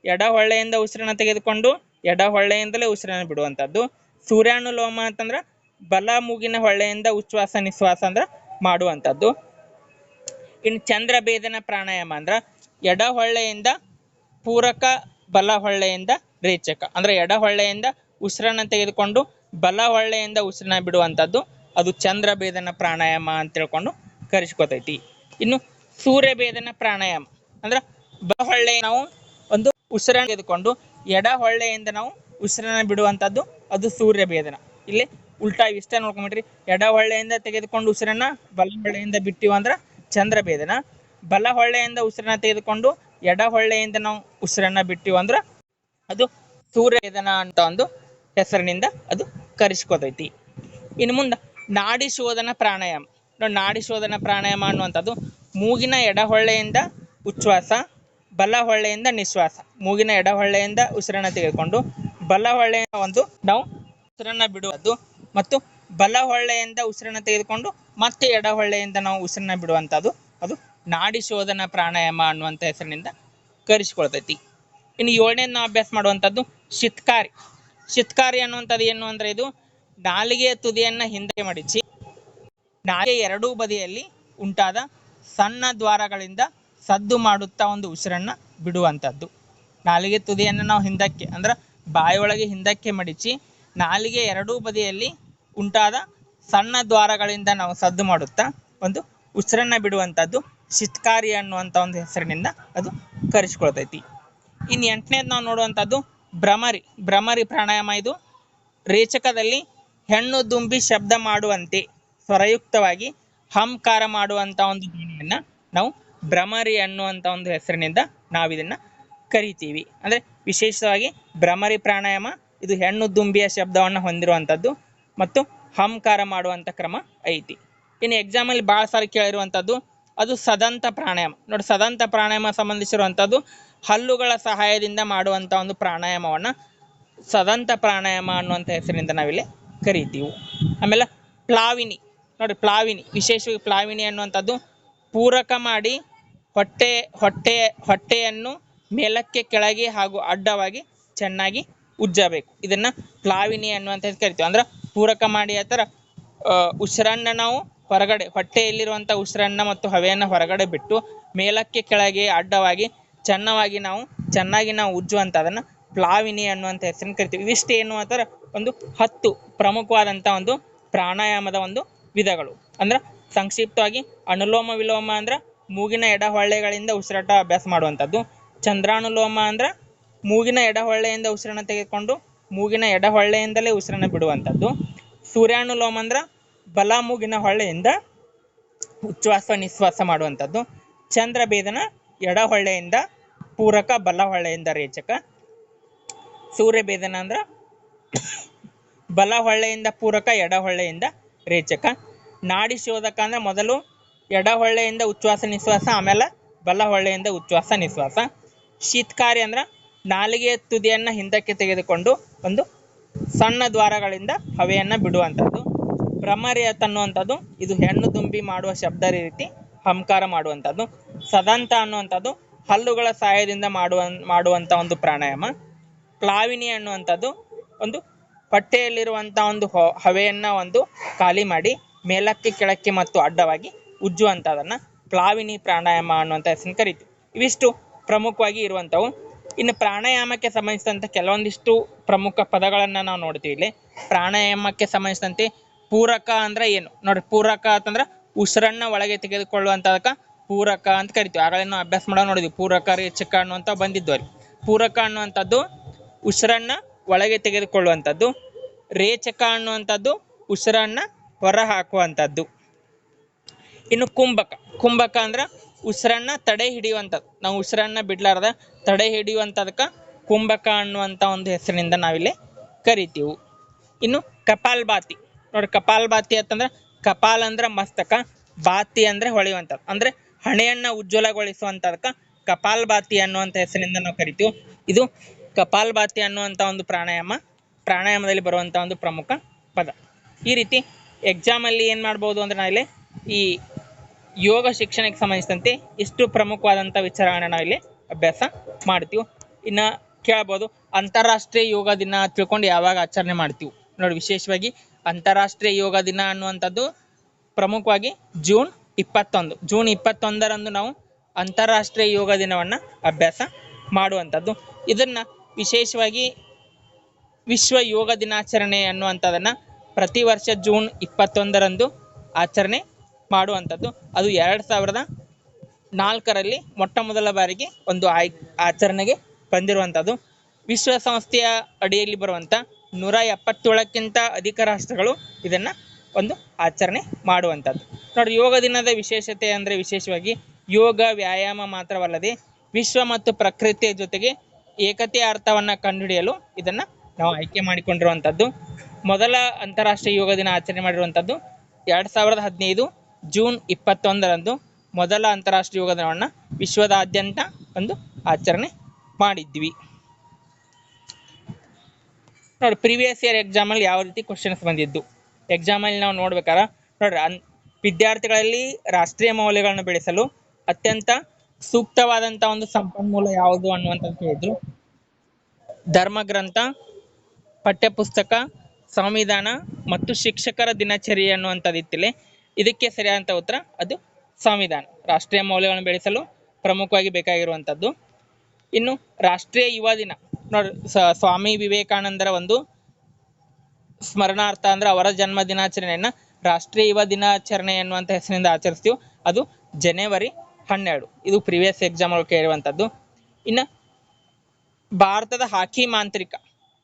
ಎಡ ಹೊಳ್ಳೆಯಿಂದ ಉಸಿರನ್ನ ತೆಗೆದುಕೊಂಡು ಎಡ ಹೊಳ್ಳೆಯಿಂದಲೇ ಉಸಿರನ್ನ ಬಿಡುವಂಥದ್ದು. ಸೂರ್ಯಾನುಲೋಮ ಅಂತಂದ್ರ ಬಲ ಮೂಗಿನ ಹೊಳ್ಳೆಯಿಂದ ಉಚ್ಛ್ವಾಸ ನಿಶ್ವಾಸ ಅಂದ್ರ ಮಾಡುವಂಥದ್ದು. ಇನ್ನು ಚಂದ್ರಭೇದನ ಪ್ರಾಣಾಯಾಮ ಅಂದ್ರ ಎಡ ಹೊಳ್ಳೆಯಿಂದ ಪೂರಕ, ಬಲ ಹೊಳ್ಳೆಯಿಂದ ರೇಚಕ. ಅಂದ್ರೆ ಎಡ ಹೊಳ್ಳೆಯಿಂದ ಉಸಿರನ್ನ ತೆಗೆದುಕೊಂಡು ಬಲ ಹೊಳ್ಳೆಯಿಂದ ಉಸಿರನ್ನ ಬಿಡುವಂಥದ್ದು. ಅದು ಚಂದ್ರಭೇದನ ಪ್ರಾಣಾಯಾಮ ಅಂತ ತಿಳ್ಕೊಂಡು ಕರೆಸ್ಕೊತೈತಿ. ಇನ್ನು ಸೂರ್ಯಭೇದನ ಪ್ರಾಣಾಯಾಮ ಅಂದ್ರ ಬಲ ಹೊಳ್ಳೆ ನಾವು ಒಂದು ಉಸಿರನ್ನ ತೆಗೆದುಕೊಂಡು ಎಡ ಹೊಳ್ಳೆಯಿಂದ ನಾವು ಉಸಿರನ್ನ ಬಿಡುವಂಥದ್ದು. ಅದು ಸೂರ್ಯಭೇದನ. ಇಲ್ಲಿ ಉಲ್ಟಾ ಇಷ್ಟ ನೋಡ್ಕೊಂಡ್ಬಿಟ್ರಿ. ಎಡ ಹೊಳ್ಳೆಯಿಂದ ತೆಗೆದುಕೊಂಡು ಉಸಿರನ್ನ ಬಲ ಹೊಳ್ಳೆಯಿಂದ ಬಿಟ್ಟಿವ ಅಂದ್ರ ಚಂದ್ರಭೇದನ. ಬಲ ಹೊಳ್ಳೆಯಿಂದ ಉಸಿರನ್ನ ತೆಗೆದುಕೊಂಡು ಎಡ ಹೊಳ್ಳೆಯಿಂದ ನಾವು ಉಸಿರನ್ನ ಬಿಟ್ಟಿವ ಅಂದ್ರ ಅದು ಸೂರ್ಯಭೇದನ ಅಂತ ಒಂದು ಹೆಸರಿನಿಂದ ಅದು ಕರೆಸ್ಕೊತೈತಿ. ಇನ್ನು ಮುಂದೆ ನಾಡಿ ಶೋಧನ ಪ್ರಾಣಾಯಾಮ. ನಾಡಿ ಶೋಧನ ಪ್ರಾಣಾಯಾಮ ಅನ್ನುವಂಥದ್ದು ಮೂಗಿನ ಎಡ ಹೊಳ್ಳೆಯಿಂದ ಉಚ್ಛ್ವಾಸ, ಬಲ ಹೊಳ್ಳೆಯಿಂದ ನಿಶ್ವಾಸ. ಮೂಗಿನ ಎಡ ಹೊಳ್ಳೆಯಿಂದ ಉಸಿರನ್ನ ತೆಗೆದುಕೊಂಡು ಬಲ ಹೊಳ್ಳೆಯಿಂದ ನಾವು ಉಸಿರನ್ನ ಬಿಡುವುದು ಮತ್ತು ಬಲ ಹೊಳ್ಳೆಯಿಂದ ಉಸಿರನ್ನ ತೆಗೆದುಕೊಂಡು ಮತ್ತೆ ಎಡ ಹೊಳ್ಳೆಯಿಂದ ನಾವು ಉಸಿರನ್ನ ಬಿಡುವಂಥದ್ದು ಅದು ನಾಡಿ ಶೋಧನ ಪ್ರಾಣಾಯಾಮ ಅನ್ನುವಂಥ ಹೆಸರಿನಿಂದ ಕರೆಸಿಕೊಳ್ತೈತಿ. ಇನ್ನು 7ನೇ ನಾವು ಅಭ್ಯಾಸ ಮಾಡುವಂಥದ್ದು ಶಿತ್ಕಾರಿ. ಶಿತ್ಕಾರಿ ಅನ್ನುವಂಥದ್ದು ಏನು ಅಂದ್ರೆ ಇದು ನಾಲಿಗೆಯ ತುದಿಯನ್ನ ಹಿಂದೆ ಮಡಿಚಿ ನಾಲಿಗೆ ಎರಡೂ ಬದಿಯಲ್ಲಿ ಉಂಟಾದ ಸಣ್ಣ ದ್ವಾರಗಳಿಂದ ಸದ್ದು ಮಾಡುತ್ತಾ ಒಂದು ಉಸಿರನ್ನ ಬಿಡುವಂಥದ್ದು. ನಾಲಿಗೆ ತುದಿಯನ್ನು ನಾವು ಹಿಂದಕ್ಕೆ ಅಂದ್ರೆ ಬಾಯಿಯೊಳಗೆ ಹಿಂದಕ್ಕೆ ಮಡಿಚಿ ನಾಲಿಗೆ ಎರಡೂ ಬದಿಯಲ್ಲಿ ಉಂಟಾದ ಸಣ್ಣ ದ್ವಾರಗಳಿಂದ ನಾವು ಸದ್ದು ಮಾಡುತ್ತಾ ಒಂದು ಉಸಿರನ್ನ ಬಿಡುವಂಥದ್ದು ಶಿತ್ಕಾರಿ ಅನ್ನುವಂಥ ಒಂದು ಹೆಸರಿನಿಂದ ಅದು ಕರೆಸಿಕೊಳ್ತೈತಿ. ಇನ್ನು 8ನೇದು ನಾವು ನೋಡುವಂಥದ್ದು ಭ್ರಮರಿ ಪ್ರಾಣಾಯಾಮ. ಇದು ರೇಚಕದಲ್ಲಿ ಹೆಣ್ಣು ದುಂಬಿ ಶಬ್ದ ಮಾಡುವಂತೆ ಸ್ವರಯುಕ್ತವಾಗಿ ಹಂಕಾರ ಮಾಡುವಂಥ ಒಂದು ಧ್ವನಿಯನ್ನ ನಾವು ಭ್ರಮರಿ ಅನ್ನುವಂಥ ಒಂದು ಹೆಸರಿನಿಂದ ನಾವಿದನ್ನ ಕರಿತೀವಿ. ಅಂದ್ರೆ ವಿಶೇಷವಾಗಿ ಭ್ರಮರಿ ಪ್ರಾಣಾಯಾಮ ಇದು ಹೆಣ್ಣು ದುಂಬಿಯ ಶಬ್ದವನ್ನು ಹೊಂದಿರುವಂಥದ್ದು ಮತ್ತು ಹಂಕಾರ ಮಾಡುವಂಥ ಕ್ರಮ ಐತಿ. ಇನ್ನು ಎಕ್ಸಾಮಲ್ಲಿ ಭಾಳ ಸಾರಿ ಕೇಳಿರುವಂಥದ್ದು ಅದು ಸದಂತ ಪ್ರಾಣಾಯಾಮ. ನೋಡಿ, ಸದಂತ ಪ್ರಾಣಾಯಾಮ ಸಂಬಂಧಿಸಿರುವಂಥದ್ದು ಹಲ್ಲುಗಳ ಸಹಾಯದಿಂದ ಮಾಡುವಂಥ ಒಂದು ಪ್ರಾಣಾಯಾಮವನ್ನು ಸದಂತ ಪ್ರಾಣಾಯಾಮ ಅನ್ನುವಂಥ ಹೆಸರಿನಿಂದ ನಾವಿಲ್ಲಿ ಕರಿತೀವಿ. ಆಮೇಲೆ ಪ್ಲಾವಿನಿ. ನೋಡಿ, ವಿಶೇಷವಾಗಿ ಪ್ಲಾವಿನಿ ಅನ್ನುವಂಥದ್ದು ಪೂರಕ ಮಾಡಿ ಹೊಟ್ಟೆಯನ್ನು ಮೇಲಕ್ಕೆ ಕೆಳಗೆ ಹಾಗೂ ಅಡ್ಡವಾಗಿ ಚೆನ್ನಾಗಿ ಉಜ್ಜಬೇಕು. ಇದನ್ನ ಪ್ಲಾವಿನಿ ಅನ್ನುವಂಥ ಕರಿತೀವಿ. ಅಂದ್ರೆ ಪೂರಕ ಮಾಡಿ ಆ ಥರ ಉಸಿರನ್ನ ನಾವು ಹೊರಗಡೆ, ಹೊಟ್ಟೆಯಲ್ಲಿರುವಂಥ ಉಸಿರನ್ನ ಮತ್ತು ಹವೆಯನ್ನು ಹೊರಗಡೆ ಬಿಟ್ಟು ಮೇಲಕ್ಕೆ ಕೆಳಗೆ ಅಡ್ಡವಾಗಿ ಚೆನ್ನಾಗಿ ನಾವು ಉಜ್ಜುವಂಥದನ್ನ ಪ್ಲಾವಿನಿ ಅನ್ನುವಂಥ ಹೆಸರನ್ನು ಕರಿತೀವಿ. ಇವಿಷ್ಟು ಏನು ಆ ಥರ ಒಂದು 10 ಪ್ರಮುಖವಾದಂಥ ಒಂದು ಪ್ರಾಣಾಯಾಮದ ಒಂದು ವಿಧಗಳು. ಅಂದ್ರೆ ಸಂಕ್ಷಿಪ್ತವಾಗಿ ಅನುಲೋಮ ವಿಲೋಮ ಅಂದ್ರೆ ಮೂಗಿನ ಎಡ ಹೊಳ್ಳೆಗಳಿಂದ ಉಸಿರಾಟ ಅಭ್ಯಾಸ ಮಾಡುವಂಥದ್ದು. ಚಂದ್ರಾನುಲೋಮ ಅಂದ್ರೆ ಮೂಗಿನ ಎಡ ಹೊಳ್ಳೆಯಿಂದ ಉಸಿರನ್ನ ತೆಗೆದುಕೊಂಡು ಮೂಗಿನ ಎಡ ಹೊಳ್ಳೆಯಿಂದಲೇ ಉಸಿರನ್ನ ಬಿಡುವಂಥದ್ದು. ಸೂರ್ಯಾನುಲೋಮ ಅಂದ್ರೆ ಬಲ ಮೂಗಿನ ಹೊಳ್ಳೆಯಿಂದ ಉಚ್ಛ್ವಾಸ ನಿಶ್ವಾಸ ಮಾಡುವಂಥದ್ದು. ಚಂದ್ರಭೇದನ ಎಡ ಹೊಳ್ಳೆಯಿಂದ ಪೂರಕ, ಬಲ ಹೊಳ್ಳೆಯಿಂದ ರೇಚಕ. ಸೂರ್ಯಭೇದನ ಅಂದ್ರೆ ಬಲ ಹೊಳ್ಳೆಯಿಂದ ಪೂರಕ, ಎಡ ಹೊಳ್ಳೆಯಿಂದ ರೇಚಕ. ನಾಡಿ ಶೋಧಕ ಅಂದ್ರೆ ಮೊದಲು ಎಡ ಹೊಳ್ಳೆಯಿಂದ ಉಚ್ಛ್ವಾಸ ನಿಶ್ವಾಸ, ಆಮೇಲೆ ಬಲ ಹೊಳ್ಳೆಯಿಂದ ಉಚ್ಛ್ವಾಸ ನಿಶ್ವಾಸ. ಶೀತ್ಕಾರಿ ಅಂದ್ರೆ ನಾಲಿಗೆಯ ತುದಿಯನ್ನ ಹಿಂದಕ್ಕೆ ತೆಗೆದುಕೊಂಡು ಒಂದು ಸಣ್ಣ ದ್ವಾರಗಳಿಂದ ಹವೆಯನ್ನ ಬಿಡುವಂಥದ್ದು. ಭ್ರಮರಿ ಅನ್ನುವಂಥದ್ದು ಇದು ಹೆಣ್ಣು ದುಂಬಿ ಮಾಡುವ ಶಬ್ದ ರೀತಿ ಹಂಕಾರ ಮಾಡುವಂಥದ್ದು. ಸದಂತ ಅನ್ನುವಂಥದ್ದು ಹಲ್ಲುಗಳ ಸಹಾಯದಿಂದ ಮಾಡುವಂಥ ಒಂದು ಪ್ರಾಣಾಯಾಮ. ಪ್ಲಾವಿನಿ ಅನ್ನುವಂಥದ್ದು ಒಂದು ಹೊಟ್ಟೆಯಲ್ಲಿರುವಂಥ ಒಂದು ಹವೆಯನ್ನ ಒಂದು ಖಾಲಿ ಮಾಡಿ ಮೇಲಕ್ಕೆ ಕೆಳಕ್ಕೆ ಮತ್ತು ಅಡ್ಡವಾಗಿ ಉಜ್ಜುವಂಥದನ್ನ ಪ್ಲಾವಿನಿ ಪ್ರಾಣಾಯಾಮ ಅನ್ನುವಂಥ ಹೆಸರನ್ನು ಕರಿತೀವಿ. ಇವಿಷ್ಟು ಪ್ರಮುಖವಾಗಿ ಇರುವಂಥವು. ಇನ್ನು ಪ್ರಾಣಾಯಾಮಕ್ಕೆ ಸಂಬಂಧಿಸಿದಂತೆ ಕೆಲವೊಂದಿಷ್ಟು ಪ್ರಮುಖ ಪದಗಳನ್ನು ನಾವು ನೋಡ್ತೀವಿ ಇಲ್ಲಿ. ಪ್ರಾಣಾಯಾಮಕ್ಕೆ ಸಂಬಂಧಿಸಿದಂತೆ ಪೂರಕ ಅಂದ್ರೆ ಏನು ನೋಡಿ. ಪೂರಕ ಅಂತಂದ್ರೆ ಉಸಿರನ್ನ ಒಳಗೆ ತೆಗೆದುಕೊಳ್ಳುವಂಥದಕ್ಕ ಪೂರಕ ಅಂತ ಕರಿತೀವಿ. ಆಗಲೇ ನಾವು ಅಭ್ಯಾಸ ಮಾಡೋ ನೋಡಿದ್ವಿ. ಪೂರಕ, ರೇಚಕ ಅನ್ನುವಂಥ ಬಂದಿದ್ದು ಅಲ್ಲಿ. ಪೂರಕ ಅನ್ನುವಂಥದ್ದು ಉಸಿರನ್ನ ಒಳಗೆ ತೆಗೆದುಕೊಳ್ಳುವಂಥದ್ದು. ರೇಚಕ ಅನ್ನುವಂಥದ್ದು ಉಸಿರನ್ನ ಹೊರ ಹಾಕುವಂಥದ್ದು. ಇನ್ನು ಕುಂಭಕ ಅಂದ್ರೆ ಉಸಿರನ್ನ ತಡೆ ಹಿಡಿಯುವಂಥದ್ದು. ನಾವು ಉಸಿರನ್ನ ಬಿಡ್ಲಾರ್ದ ತಡೆ ಹಿಡಿಯುವಂಥದಕ್ಕೆ ಕುಂಭಕ ಅನ್ನುವಂಥ ಒಂದು ಹೆಸರಿನಿಂದ ನಾವಿಲ್ಲಿ ಕರಿತೀವಿ. ಇನ್ನು ಕಪಾಲ್ಭಾತಿ ನೋಡಿ. ಕಪಾಲ್ಭಾತಿ ಅಂತಂದ್ರೆ ಕಪಾಲ್ ಅಂದ್ರೆ ಮಸ್ತಕ, ಬಾತಿ ಅಂದ್ರೆ ಹೊಳೆಯುವಂಥದ್ದು. ಅಂದ್ರೆ ಹಣೆಯನ್ನ ಉಜ್ವಲಗೊಳಿಸುವಂಥದಕ್ಕೆ ಕಪಾಲಭಾತಿ ಅನ್ನುವಂಥ ಹೆಸರಿನಿಂದ ನಾವು ಕರಿತೀವಿ. ಇದು ಕಪಾಲಭಾತಿ ಅನ್ನುವಂಥ ಒಂದು ಪ್ರಾಣಾಯಾಮದಲ್ಲಿ ಬರುವಂಥ ಒಂದು ಪ್ರಮುಖ ಪದ. ಈ ರೀತಿ ಎಕ್ಸಾಮಲ್ಲಿ ಏನು ಮಾಡ್ಬೋದು ಅಂದರೆ ನಾವಿಲ್ಲಿ ಈ ಯೋಗ ಶಿಕ್ಷಣಕ್ಕೆ ಸಂಬಂಧಿಸಿದಂತೆ ಇಷ್ಟು ಪ್ರಮುಖವಾದಂಥ ವಿಚಾರಗಳನ್ನ ನಾವಿಲ್ಲಿ ಅಭ್ಯಾಸ ಮಾಡ್ತೀವಿ. ಇನ್ನು ಕೇಳ್ಬೋದು ಅಂತಾರಾಷ್ಟ್ರೀಯ ಯೋಗ ದಿನ ತಿಳ್ಕೊಂಡು ಯಾವಾಗ ಆಚರಣೆ ಮಾಡ್ತೀವಿ ನೋಡಿ. ವಿಶೇಷವಾಗಿ ಅಂತಾರಾಷ್ಟ್ರೀಯ ಯೋಗ ದಿನ ಅನ್ನುವಂಥದ್ದು ಪ್ರಮುಖವಾಗಿ ಜೂನ್ 21ರಂದು ನಾವು ಅಂತಾರಾಷ್ಟ್ರೀಯ ಯೋಗ ದಿನವನ್ನು ಅಭ್ಯಾಸ ಮಾಡುವಂಥದ್ದು. ಇದನ್ನು ವಿಶೇಷವಾಗಿ ವಿಶ್ವ ಯೋಗ ದಿನಾಚರಣೆ ಅನ್ನುವಂಥದ್ದನ್ನು ಪ್ರತಿ ವರ್ಷ ಜೂನ್ 21ರಂದು ಆಚರಣೆ ಮಾಡುವಂಥದ್ದು. ಅದು 2004ರಲ್ಲಿ ಮೊಟ್ಟ ಮೊದಲ ಬಾರಿಗೆ ಒಂದು ಆಚರಣೆಗೆ ಬಂದಿರುವಂಥದ್ದು. ವಿಶ್ವಸಂಸ್ಥೆಯ ಅಡಿಯಲ್ಲಿ ಬರುವಂಥ 177ಕ್ಕಿಂತ ಅಧಿಕ ರಾಷ್ಟ್ರಗಳು ಇದನ್ನು ಒಂದು ಆಚರಣೆ ಮಾಡುವಂಥದ್ದು. ನೋಡಿ, ಯೋಗ ದಿನದ ವಿಶೇಷತೆ ಅಂದರೆ ವಿಶೇಷವಾಗಿ ಯೋಗ ವ್ಯಾಯಾಮ ಮಾತ್ರವಲ್ಲದೆ ವಿಶ್ವ ಮತ್ತು ಪ್ರಕೃತಿಯ ಜೊತೆಗೆ ಏಕತೆಯ ಅರ್ಥವನ್ನು ಕಂಡುಹಿಡಿಯಲು ಇದನ್ನು ನಾವು ಆಯ್ಕೆ ಮಾಡಿಕೊಂಡಿರುವಂಥದ್ದು. ಮೊದಲ ಅಂತಾರಾಷ್ಟ್ರೀಯ ಯೋಗ ದಿನ ಆಚರಣೆ ಮಾಡಿರುವಂಥದ್ದು 2015 ಜೂನ್ 21ರಂದು ಮೊದಲ ಅಂತಾರಾಷ್ಟ್ರೀಯ ಯೋಗ ದಿನವನ್ನು ವಿಶ್ವದಾದ್ಯಂತ ಒಂದು ಆಚರಣೆ ಮಾಡಿದ್ವಿ. ನೋಡಿ, ಪ್ರೀವಿಯಸ್ ಇಯರ್ ಎಕ್ಸಾಮಲ್ಲಿ ಯಾವ ರೀತಿ ಕ್ವಶನ್ಸ್ ಬಂದಿದ್ದು ಎಕ್ಸಾಮಲ್ಲಿ ನಾವು ನೋಡ್ಬೇಕಾದ್ರೆ ನೋಡ್ರಿ, ವಿದ್ಯಾರ್ಥಿಗಳಲ್ಲಿ ರಾಷ್ಟ್ರೀಯ ಮೌಲ್ಯಗಳನ್ನು ಬೆಳೆಸಲು ಅತ್ಯಂತ ಸೂಕ್ತವಾದಂಥ ಒಂದು ಸಂಪನ್ಮೂಲ ಯಾವುದು ಅನ್ನುವಂಥದ್ದು ಕೇಳಿದ್ರು. ಧರ್ಮಗ್ರಂಥ, ಪಠ್ಯಪುಸ್ತಕ, ಸಂವಿಧಾನ ಮತ್ತು ಶಿಕ್ಷಕರ ದಿನಚರಿ ಅನ್ನುವಂಥದ್ದು ಇತ್ತಿಲ್ಲ. ಇದಕ್ಕೆ ಸರಿಯಾದಂಥ ಉತ್ತರ ಅದು ಸಂವಿಧಾನ. ರಾಷ್ಟ್ರೀಯ ಮೌಲ್ಯಗಳನ್ನು ಬೆಳೆಸಲು ಪ್ರಮುಖವಾಗಿ ಬೇಕಾಗಿರುವಂಥದ್ದು. ಇನ್ನು ರಾಷ್ಟ್ರೀಯ ಯುವ ದಿನ ನೋಡಿ, ಸ್ವಾಮಿ ವಿವೇಕಾನಂದರ ಒಂದು ಸ್ಮರಣಾರ್ಥ ಅಂದ್ರೆ ಅವರ ಜನ್ಮ ದಿನಾಚರಣೆಯನ್ನು ರಾಷ್ಟ್ರೀಯ ಯುವ ದಿನಾಚರಣೆ ಎನ್ನುವಂಥ ಹೆಸರಿನಿಂದ ಆಚರಿಸ್ತೀವಿ. ಅದು ಜನವರಿ 12. ಇದು ಪ್ರೀವಿಯಸ್ ಎಕ್ಸಾಮ್ ಒಳಗೆ ಕೇಳುವಂಥದ್ದು. ಇನ್ನು ಭಾರತದ ಹಾಕಿ ಮಾಂತ್ರಿಕ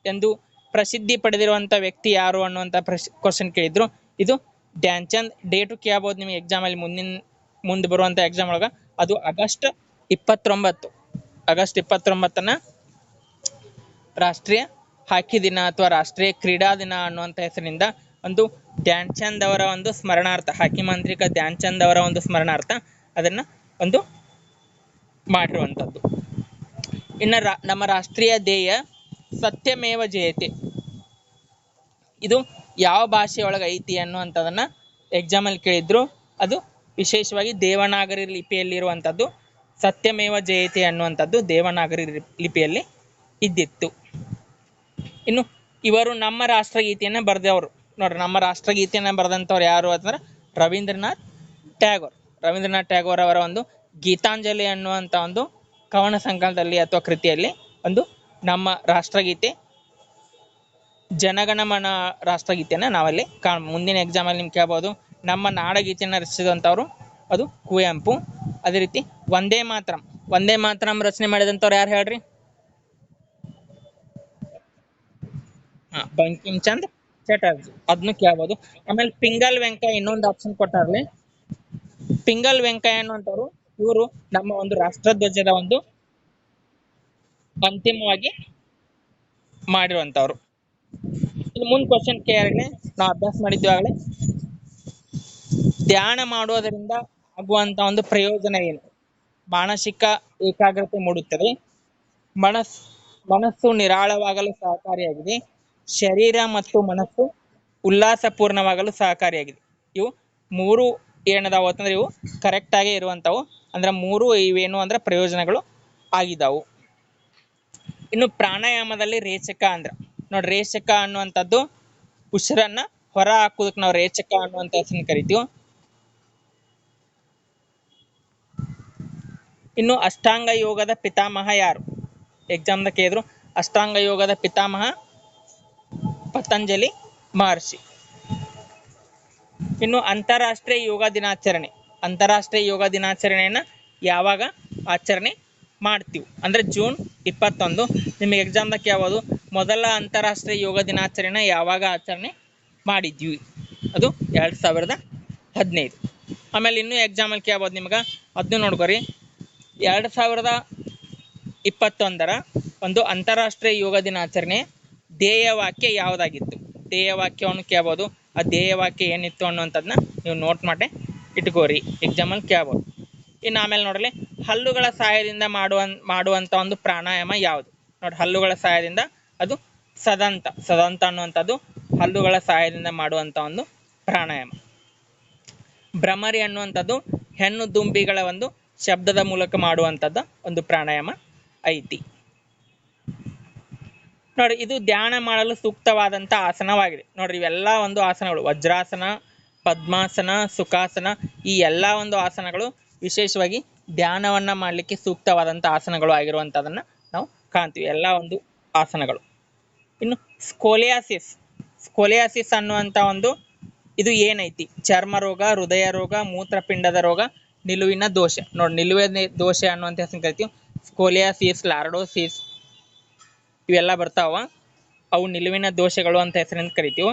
ಎಂದು ಪ್ರಸಿದ್ಧಿ ಪಡೆದಿರುವಂಥ ವ್ಯಕ್ತಿ ಯಾರು ಅನ್ನುವಂಥ ಕ್ವಶನ್ ಕೇಳಿದ್ರು. ಇದು ಧ್ಯಾನ್ ಚಂದ್. ಡೇಟು ಕೇಳಬಹುದು ನಿಮಗೆ ಎಕ್ಸಾಮಲ್ಲಿ ಮುಂದೆ ಬರುವಂಥ ಎಕ್ಸಾಮ್ ಒಳಗೆ. ಅದು ಆಗಸ್ಟ್ 29ನ ರಾಷ್ಟ್ರೀಯ ಹಾಕಿ ದಿನ ಅಥವಾ ರಾಷ್ಟ್ರೀಯ ಕ್ರೀಡಾ ದಿನ ಅನ್ನುವಂಥ ಹೆಸರಿನಿಂದ ಒಂದು ಧ್ಯಾನ್ ಚಂದ್ ಅವರ ಒಂದು ಸ್ಮರಣಾರ್ಥ, ಹಾಕಿ ಮಾಂತ್ರಿಕ ಧ್ಯಾನ್ ಚಂದ್ ಅವರ ಒಂದು ಸ್ಮರಣಾರ್ಥ ಅದನ್ನು ಒಂದು ಮಾಡಿರುವಂಥದ್ದು. ಇನ್ನು ನಮ್ಮ ರಾಷ್ಟ್ರೀಯ ಧ್ಯೇಯ ಸತ್ಯಮೇವ ಜಯತೆ. ಇದು ಯಾವ ಭಾಷೆಯೊಳಗೆ ಐತಿ ಅನ್ನುವಂಥದ್ದನ್ನು ಎಕ್ಸಾಮಲ್ಲಿ ಕೇಳಿದ್ರು. ಅದು ವಿಶೇಷವಾಗಿ ದೇವನಾಗರಿ ಲಿಪಿಯಲ್ಲಿರುವಂಥದ್ದು. ಸತ್ಯಮೇವ ಜಯತೆ ಅನ್ನುವಂಥದ್ದು ದೇವನಾಗರಿ ಲಿಪಿಯಲ್ಲಿ ಇದ್ದಿತ್ತು. ಇನ್ನು ಇವರು ನಮ್ಮ ರಾಷ್ಟ್ರಗೀತೆಯನ್ನು ಬರೆದವರು ನೋಡ್ರಿ. ನಮ್ಮ ರಾಷ್ಟ್ರಗೀತೆಯನ್ನು ಬರೆದಂಥವ್ರು ಯಾರು ಅಂತಂದ್ರೆ ರವೀಂದ್ರನಾಥ್ ಟ್ಯಾಗೋರ್ ಅವರ ಒಂದು ಗೀತಾಂಜಲಿ ಅನ್ನುವಂಥ ಒಂದು ಕವನ ಸಂಕಲನದಲ್ಲಿ ಅಥವಾ ಕೃತಿಯಲ್ಲಿ ಒಂದು ನಮ್ಮ ರಾಷ್ಟ್ರಗೀತೆ ಜನಗಣಮನ ರಾಷ್ಟ್ರಗೀತೆಯನ್ನು ನಾವಲ್ಲಿ ಮುಂದಿನ ಎಕ್ಸಾಮಲ್ಲಿ ನಿಮ್ಗೆ ಕೇಳ್ಬೋದು. ನಮ್ಮ ನಾಡಗೀತೆಯನ್ನು ರಚಿಸಿದಂಥವ್ರು ಅದು ಕುವೆಂಪು. ಅದೇ ರೀತಿ ವಂದೇ ಮಾತರಂ ರಚನೆ ಮಾಡಿದಂಥವ್ರು ಯಾರು ಹೇಳ್ರಿ? ಬಂಕಿಮ್ ಚಂದ್ರ ಚಟರ್ಜಿ, ಅದನ್ನು ಕೇಳ್ಬೋದು. ಆಮೇಲೆ ಪಿಂಗಲ್ ವೆಂಕಯ್ಯ ಇನ್ನೊಂದು ಆಪ್ಷನ್ ಕೊಟ್ಟಾರ್ಲಿ. ಪಿಂಗಲ್ ವೆಂಕಯ್ಯ ಅನ್ನುವಂಥವ್ರು ಇವರು ನಮ್ಮ ಒಂದು ರಾಷ್ಟ್ರಧ್ವಜದ ಒಂದು ಅಂತಿಮವಾಗಿ ಮಾಡಿರುವಂಥವ್ರು. ಇನ್ನು ಮುಂದೆ ಕ್ವಶನ್ ಕೇಳಿ ನಾವು ಅಭ್ಯಾಸ ಮಾಡಿದ್ವಿ ಆಗಲೇ. ಧ್ಯಾನ ಮಾಡುವುದರಿಂದ ಆಗುವಂತ ಒಂದು ಪ್ರಯೋಜನ ಏನು? ಮಾನಸಿಕ ಏಕಾಗ್ರತೆ ಮೂಡುತ್ತದೆ, ಮನಸ್ಸು ನಿರಾಳವಾಗಲು ಸಹಕಾರಿಯಾಗಿದೆ, ಶರೀರ ಮತ್ತು ಮನಸ್ಸು ಉಲ್ಲಾಸಪೂರ್ಣವಾಗಲು ಸಹಕಾರಿಯಾಗಿದೆ. ಇವು ಮೂರು ಏನದಾವು ಅಂತಂದ್ರೆ ಇವು ಕರೆಕ್ಟ್ ಆಗೇ ಇರುವಂಥವು. ಅಂದ್ರೆ ಮೂರು ಇವೇನು ಅಂದ್ರೆ ಪ್ರಯೋಜನಗಳು ಆಗಿದ್ದಾವು. ಇನ್ನು ಪ್ರಾಣಾಯಾಮದಲ್ಲಿ ರೇಚಕ ಅಂದ್ರೆ ನೋಡಿ, ರೇಚಕ ಅನ್ನುವಂಥದ್ದು ಉಸಿರನ್ನ ಹೊರ ಹಾಕುದಕ್ಕೆ ನಾವು ರೇಚಕ ಅನ್ನುವಂಥ ಹೆಸರನ್ನು ಕರಿತೀವಿ. ಇನ್ನು ಅಷ್ಟಾಂಗ ಯೋಗದ ಪಿತಾಮಹ ಯಾರು? ಎಕ್ಸಾಮ್ದಾಗ ಕೇಳಿದ್ರು. ಅಷ್ಟಾಂಗ ಯೋಗದ ಪಿತಾಮಹ ಪತಂಜಲಿ ಮಹರ್ಷಿ. ಇನ್ನು ಅಂತಾರಾಷ್ಟ್ರೀಯ ಯೋಗ ದಿನಾಚರಣೆಯನ್ನು ಯಾವಾಗ ಆಚರಣೆ ಮಾಡ್ತೀವಿ ಅಂದ್ರೆ ಜೂನ್ 21. ನಿಮಗೆ ಎಕ್ಸಾಮ್ದಾಗ ಯಾವುದು ಮೊದಲ ಅಂತಾರಾಷ್ಟ್ರೀಯ ಯೋಗ ದಿನಾಚರಣೆ ಯಾವಾಗ ಆಚರಣೆ ಮಾಡಿದ್ವಿ? ಅದು 2015. ಆಮೇಲೆ ಇನ್ನೂ ಎಕ್ಸಾಮಲ್ಲಿ ಕೇಳ್ಬೋದು ನಿಮ್ಗೆ, ಅದನ್ನು ನೋಡ್ಕೊರಿ. 2021 ಒಂದು ಅಂತಾರಾಷ್ಟ್ರೀಯ ಯೋಗ ದಿನಾಚರಣೆ ಧ್ಯೇಯವಾಕ್ಯ ಯಾವುದಾಗಿತ್ತು? ಧ್ಯೇಯವಾಕ್ಯವನ್ನು ಕೇಳ್ಬೋದು. ಆ ಧ್ಯೇಯವಾಕ್ಯ ಏನಿತ್ತು ಅನ್ನುವಂಥದ್ದನ್ನ ನೀವು ನೋಟ್ ಮಾಡಿ ಇಟ್ಕೋರಿ, ಎಕ್ಸಾಮಲ್ಲಿ ಕೇಳ್ಬೋದು. ಇನ್ನು ಆಮೇಲೆ ನೋಡಲಿ ಹಲ್ಲುಗಳ ಸಹಾಯದಿಂದ ಮಾಡುವಂಥ ಒಂದು ಪ್ರಾಣಾಯಾಮ ಯಾವುದು? ನೋಡಿ, ಹಲ್ಲುಗಳ ಸಹಾಯದಿಂದ ಅದು ಸದಂತ ಅನ್ನುವಂಥದ್ದು ಹಲ್ಲುಗಳ ಸಹಾಯದಿಂದ ಮಾಡುವಂಥ ಒಂದು ಪ್ರಾಣಾಯಾಮ. ಭ್ರಮರಿ ಅನ್ನುವಂಥದ್ದು ಹೆಣ್ಣು ದುಂಬಿಗಳ ಒಂದು ಶಬ್ದದ ಮೂಲಕ ಮಾಡುವಂಥದ್ದು ಒಂದು ಪ್ರಾಣಾಯಾಮ ಐತಿ. ನೋಡಿ, ಇದು ಧ್ಯಾನ ಮಾಡಲು ಸೂಕ್ತವಾದಂಥ ಆಸನವಾಗಿದೆ. ನೋಡ್ರಿ, ಇವೆಲ್ಲ ಒಂದು ಆಸನಗಳು, ವಜ್ರಾಸನ, ಪದ್ಮಾಸನ, ಸುಖಾಸನ, ಈ ಎಲ್ಲ ಒಂದು ಆಸನಗಳು ವಿಶೇಷವಾಗಿ ಧ್ಯಾನವನ್ನ ಮಾಡಲಿಕ್ಕೆ ಸೂಕ್ತವಾದಂಥ ಆಸನಗಳು ಆಗಿರುವಂಥದ್ದನ್ನು ನಾವು ಕಾಣ್ತೀವಿ, ಎಲ್ಲ ಒಂದು ಆಸನಗಳು. ಇನ್ನು ಸ್ಕೋಲಿಯಾಸಿಸ್ ಅನ್ನುವಂಥ ಒಂದು ಇದು ಏನೈತಿ? ಚರ್ಮ ರೋಗ, ಹೃದಯ ರೋಗ, ಮೂತ್ರಪಿಂಡದ ರೋಗ, ನಿಲುವಿನ ದೋಷ. ನೋಡಿ, ನಿಲುವಿನ ದೋಷ ಅನ್ನುವಂಥ ಹೆಸರು ಕರಿತೀವಿ. ಸ್ಕೋಲಿಯಾಸಿಸ್, ಲಾರ್ಡೋಸಿಸ್ ಇವೆಲ್ಲ ಬರ್ತಾವ, ಅವು ನಿಲುವಿನ ದೋಷಗಳು ಅಂತ ಹೆಸರಿಂದ ಕರಿತೀವಿ.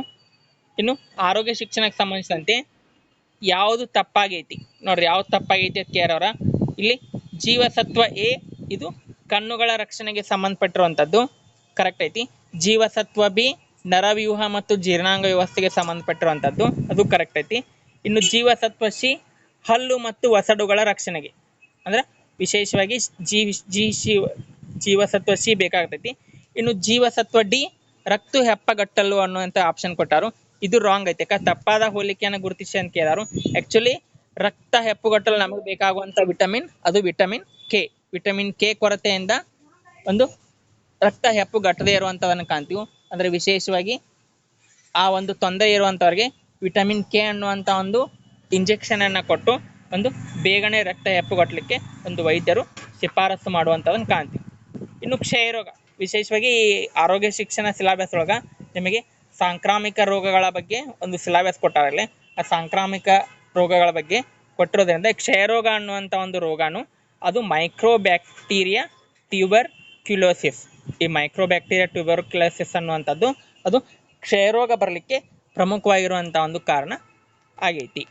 ಇನ್ನು ಆರೋಗ್ಯ ಶಿಕ್ಷಣಕ್ಕೆ ಸಂಬಂಧಿಸಿದಂತೆ ಯಾವುದು ತಪ್ಪಾಗೈತಿ? ನೋಡ್ರಿ, ಯಾವ್ದು ತಪ್ಪಾಗೈತಿ ಅಂತ ಕೇಳೋರ, ಇಲ್ಲಿ ಜೀವಸತ್ವ ಎ ಇದು ಕಣ್ಣುಗಳ ರಕ್ಷಣೆಗೆ ಸಂಬಂಧಪಟ್ಟಿರುವಂಥದ್ದು ಕರೆಕ್ಟ್ ಐತಿ. ಜೀವಸತ್ವ ಬಿ ನರವ್ಯೂಹ ಮತ್ತು ಜೀರ್ಣಾಂಗ ವ್ಯವಸ್ಥೆಗೆ ಸಂಬಂಧಪಟ್ಟಿರುವಂಥದ್ದು, ಅದು ಕರೆಕ್ಟ್ ಐತಿ. ಇನ್ನು ಜೀವಸತ್ವ ಸಿ ಹಲ್ಲು ಮತ್ತು ವಸಡುಗಳ ರಕ್ಷಣೆಗೆ, ಅಂದ್ರೆ ವಿಶೇಷವಾಗಿ ಜೀವಸತ್ವ ಸಿ ಬೇಕಾಗ್ತೈತಿ. ಇನ್ನು ಜೀವಸತ್ವ ಡಿ ರಕ್ತ ಹೆಪ್ಪಗಟ್ಟಲು ಅನ್ನುವಂಥ ಆಪ್ಷನ್ ಕೊಟ್ಟಾರು, ಇದು ರಾಂಗ್ ಐತೆ. ತಪ್ಪಾದ ಹೋಲಿಕೆಯನ್ನು ಗುರುತಿಸಿ ಅಂತ ಕೇಳಾರು. ಆಕ್ಚುಲಿ ರಕ್ತ ಹೆಪ್ಪುಗಟ್ಟಲು ನಮಗೆ ಬೇಕಾಗುವಂಥ ವಿಟಮಿನ್ ಅದು ವಿಟಮಿನ್ ಕೆ ಕೊರತೆಯಿಂದ ಒಂದು ರಕ್ತ ಹೆಪ್ಪುಗಟ್ಟದೇ ಇರುವಂಥದ್ದನ್ನು ಕಾಣ್ತೀವಿ. ಅಂದರೆ ವಿಶೇಷವಾಗಿ ಆ ಒಂದು ತೊಂದರೆ ಇರುವಂಥವ್ರಿಗೆ ವಿಟಮಿನ್ ಕೆ ಅನ್ನುವಂಥ ಒಂದು ಇಂಜೆಕ್ಷನನ್ನು ಕೊಟ್ಟು ಒಂದು ಬೇಗನೆ ರಕ್ತ ಹೆಪ್ಪುಗಟ್ಟಲಿಕ್ಕೆ ಒಂದು ವೈದ್ಯರು ಶಿಫಾರಸು ಮಾಡುವಂಥದ್ದನ್ನು ಕಾಣ್ತೀವಿ. ಇನ್ನು ಕ್ಷಯರೋಗ, ವಿಶೇಷವಾಗಿ ಆರೋಗ್ಯ ಶಿಕ್ಷಣ ಸಿಲೆಬಸ್ ಒಳಗೆ ನಿಮಗೆ ಸಾಂಕ್ರಾಮಿಕ ರೋಗಗಳ ಬಗ್ಗೆ ಒಂದು ಸಿಲೆಬಸ್ ಕೊಟ್ಟಾರಲ್ಲೇ, ಆ ಸಾಂಕ್ರಾಮಿಕ ರೋಗಗಳ ಬಗ್ಗೆ ಕೊಟ್ಟಿರೋದ್ರಿಂದ ಕ್ಷಯರೋಗ ಅನ್ನುವಂಥ ಒಂದು ರೋಗಾನು ಅದು ಮೈಕ್ರೋಬ್ಯಾಕ್ಟೀರಿಯಾ ಟ್ಯೂಬರ್ಕ್ಯುಲೋಸಿಸ್. ಈ ಮೈಕ್ರೋಬ್ಯಾಕ್ಟೀರಿಯಾ ಟ್ಯೂಬರ್ಕ್ಯುಲೋಸಿಸ್ ಅನ್ನುವಂಥದ್ದು ಅದು ಕ್ಷಯರೋಗ ಬರಲಿಕ್ಕೆ ಪ್ರಮುಖವಾಗಿರುವಂಥ ಒಂದು ಕಾರಣ ಆಗೈತಿ.